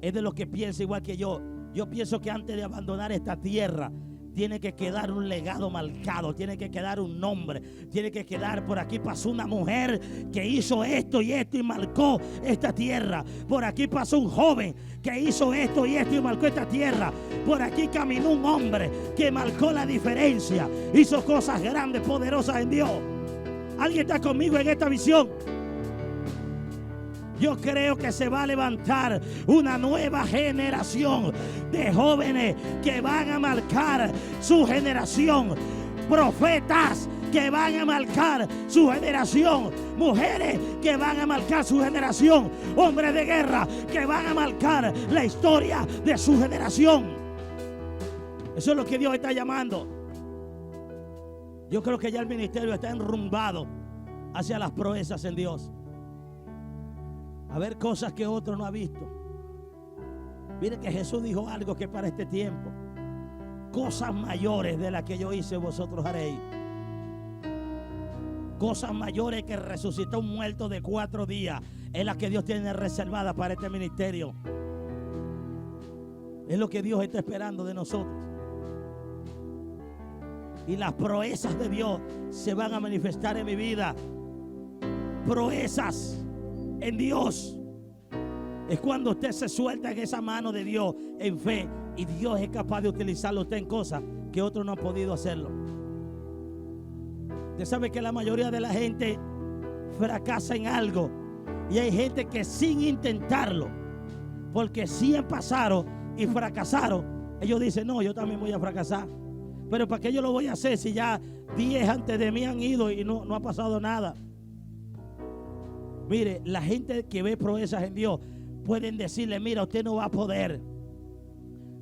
Speaker 1: es de los que piensa igual que yo. Yo pienso que antes de abandonar esta tierra, tiene que quedar un legado marcado, tiene que quedar un nombre, tiene que quedar, por aquí pasó una mujer que hizo esto y esto y marcó esta tierra. Por aquí pasó un joven que hizo esto y esto y marcó esta tierra. Por aquí caminó un hombre que marcó la diferencia, hizo cosas grandes, poderosas en Dios. ¿Alguien está conmigo en esta visión? Yo creo que se va a levantar una nueva generación de jóvenes que van a marcar su generación. Profetas que van a marcar su generación. Mujeres que van a marcar su generación. Hombres de guerra que van a marcar la historia de su generación. Eso es lo que Dios está llamando. Yo creo que ya el ministerio está enrumbado hacia las proezas en Dios. A ver cosas que otro no ha visto. Mire que Jesús dijo algo que para este tiempo, cosas mayores de las que yo hice vosotros haréis. Cosas mayores que resucitó un muerto de 4 días es la que Dios tiene reservada para este ministerio. Es lo que Dios está esperando de nosotros. Y las proezas de Dios se van a manifestar en mi vida. Proezas en Dios. Es cuando usted se suelta en esa mano de Dios en fe y Dios es capaz de utilizarlo usted en cosas que otros no han podido hacerlo. Usted sabe que la mayoría de la gente fracasa en algo y hay gente que sin intentarlo, porque 100 pasaron y fracasaron, ellos dicen, no, yo también voy a fracasar. Pero ¿para qué yo lo voy a hacer si ya 10 antes de mí han ido y no ha pasado nada? Mire, la gente que ve proezas en Dios pueden decirle, mira, usted no va a poder.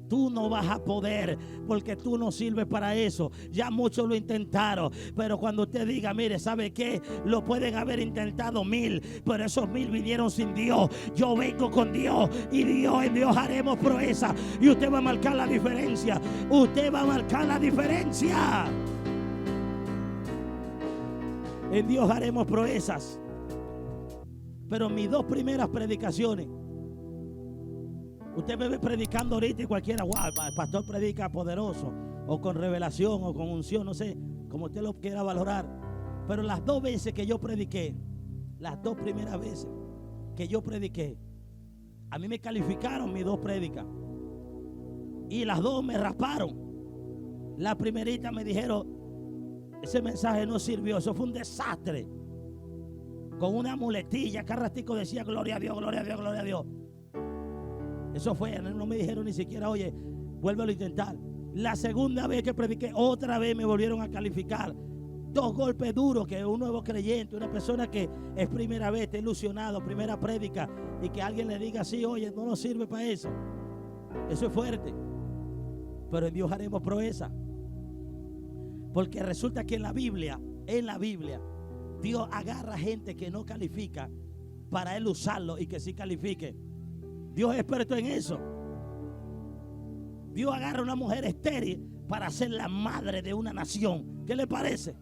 Speaker 1: Tú no vas a poder, porque tú no sirves para eso. Ya muchos lo intentaron, pero cuando usted diga, mire, ¿sabe qué? Lo pueden haber intentado 1000, pero esos 1000 vinieron sin Dios. Yo vengo con Dios, y en Dios haremos proeza. Y usted va a marcar la diferencia. Usted va a marcar la diferencia. En Dios haremos proezas. Pero mis 2 primeras predicaciones, usted me ve predicando ahorita y cualquiera, wow, el pastor predica poderoso, o con revelación, o con unción, no sé, como usted lo quiera valorar. Pero las 2 veces que yo prediqué, las 2 primeras veces que yo prediqué, a mí me calificaron mis 2 prédicas. Y las 2 me rasparon. La primerita me dijeron, ese mensaje no sirvió, eso fue un desastre. Con una muletilla, cada ratico decía, gloria a Dios, gloria a Dios, gloria a Dios. Eso fue, no me dijeron ni siquiera, oye, vuélvelo a intentar. La segunda vez que prediqué, otra vez me volvieron a calificar. 2 golpes duros, que un nuevo creyente, una persona que es primera vez, está ilusionado, primera prédica, y que alguien le diga así, oye, no nos sirve para eso. Eso es fuerte. Pero en Dios haremos proeza. Porque resulta que en la Biblia, Dios agarra gente que no califica para Él usarlo y que sí califique. Dios es experto en eso. Dios agarra a una mujer estéril para ser la madre de una nación. ¿Qué le parece?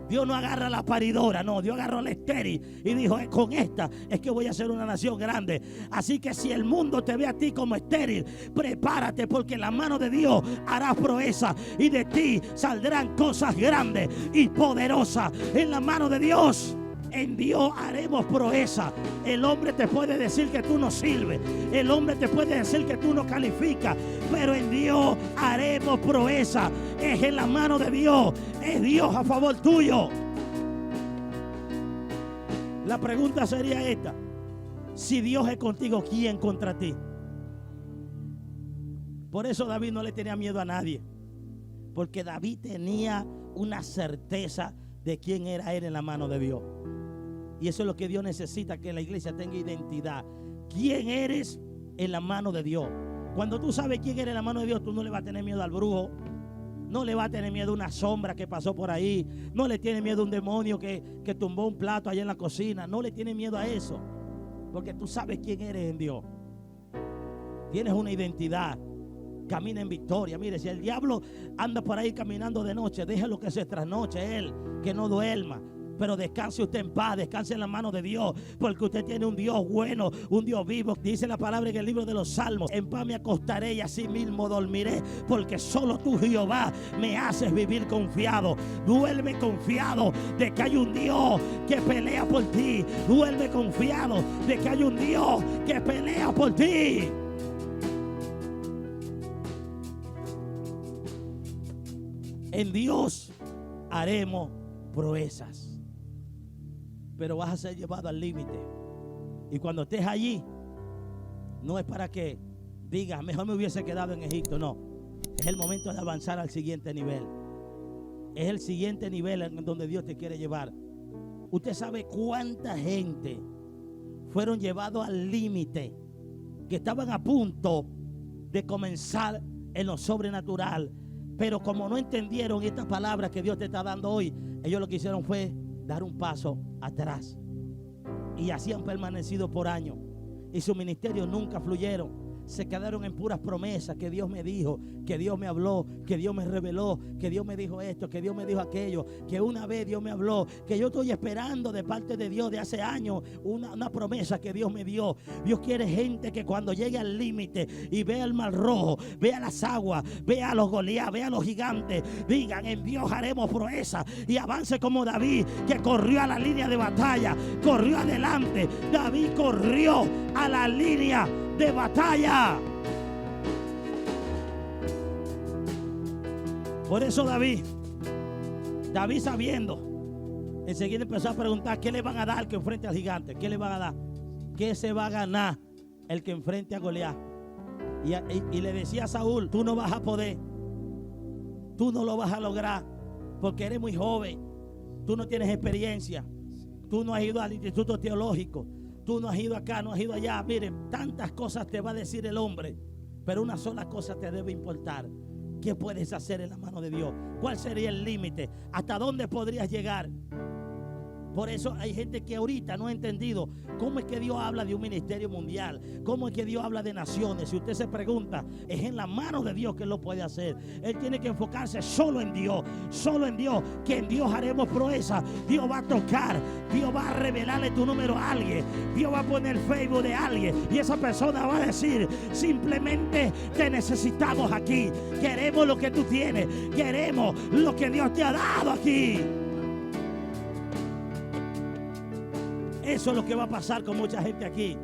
Speaker 1: Dios no agarra a la paridora, no, Dios agarró a la estéril y dijo, con esta es que voy a ser una nación grande. Así que si el mundo te ve a ti como estéril, prepárate, porque la mano de Dios hará proeza y de ti saldrán cosas grandes y poderosas. En la mano de Dios, en Dios haremos proeza. El hombre te puede decir que tú no sirves, el hombre te puede decir que tú no calificas, pero en Dios haremos proeza. Es en la mano de Dios, es Dios a favor tuyo. La pregunta sería esta: si Dios es contigo, ¿quién contra ti? Por eso David no le tenía miedo a nadie, porque David tenía una certeza de quién era él en la mano de Dios. Y eso es lo que Dios necesita, que la iglesia tenga identidad. ¿Quién eres en la mano de Dios? Cuando tú sabes quién eres en la mano de Dios, tú no le vas a tener miedo al brujo, no le vas a tener miedo a una sombra que pasó por ahí, no le tienes miedo a un demonio que tumbó un plato allá en la cocina, no le tienes miedo a eso, porque tú sabes quién eres en Dios. Tienes una identidad. Camina en victoria. Mire, si el diablo anda por ahí caminando de noche, déjelo que se trasnoche él, que no duerma. Pero descanse usted en paz, descanse en la mano de Dios, porque usted tiene un Dios bueno, un Dios vivo. Dice la palabra en el libro de los Salmos: en paz me acostaré y así mismo dormiré, porque solo tú, Jehová, me haces vivir confiado. Duerme confiado de que hay un Dios que pelea por ti. Duerme confiado de que hay un Dios que pelea por ti. En Dios haremos proezas, pero vas a ser llevado al límite. Y cuando estés allí, no es para que digas, mejor me hubiese quedado en Egipto. No, es el momento de avanzar al siguiente nivel. Es el siguiente nivel en donde Dios te quiere llevar. Usted sabe cuánta gente fueron llevados al límite, que estaban a punto de comenzar en lo sobrenatural, pero como no entendieron esta palabra que Dios te está dando hoy, ellos lo que hicieron fue dar un paso atrás. Y así han permanecido por años. Y su ministerio nunca fluyeron. Se quedaron en puras promesas, que Dios me dijo, que Dios me habló, que Dios me reveló, que Dios me dijo esto, que Dios me dijo aquello, que una vez Dios me habló, que yo estoy esperando de parte de Dios de hace años una promesa que Dios me dio. Dios quiere gente que cuando llegue al límite y vea el mar rojo, vea las aguas, vea a los Goliat, vea a los gigantes, digan, en Dios haremos proeza, y avance como David, que corrió a la línea de batalla, corrió adelante. David corrió a la línea de batalla. Por eso David sabiendo, enseguida empezó a preguntar: ¿qué le van a dar al que enfrente al gigante? ¿Qué le van a dar? ¿Qué se va a ganar el que enfrente a Goliat? Y le decía a Saúl: tú no vas a poder, tú no lo vas a lograr, porque eres muy joven, tú no tienes experiencia, tú no has ido al instituto teológico, tú no has ido acá, no has ido allá. Miren, tantas cosas te va a decir el hombre Pero una sola cosa te debe importar: ¿qué puedes hacer en la mano de Dios? ¿Cuál sería el límite? ¿Hasta dónde podrías llegar? Por eso hay gente que ahorita no ha entendido cómo es que Dios habla de un ministerio mundial, cómo es que Dios habla de naciones. Si usted se pregunta, es en la mano de Dios que Él lo puede hacer. Él tiene que enfocarse solo en Dios, que en Dios haremos proeza. Dios va a tocar, Dios va a revelarle tu número a alguien, Dios va a poner Facebook de alguien y esa persona va a decir: simplemente te necesitamos aquí, queremos lo que tú tienes, queremos lo que Dios te ha dado aquí. Eso es lo que va a pasar con mucha gente aquí.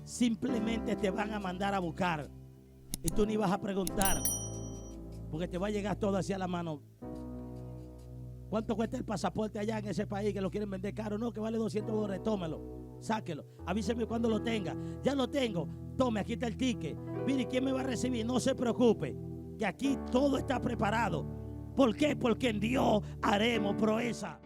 Speaker 1: Simplemente te van a mandar a buscar y tú ni vas a preguntar, porque te va a llegar todo hacia la mano. ¿Cuánto cuesta el pasaporte allá en ese país que lo quieren vender caro? No, que vale $200, tómelo, sáquelo, avíseme cuando lo tenga. Ya lo tengo, tome, aquí está el ticket. Mire, ¿quién me va a recibir? No se preocupe, que aquí todo está preparado. ¿Por qué? Porque en Dios haremos proeza.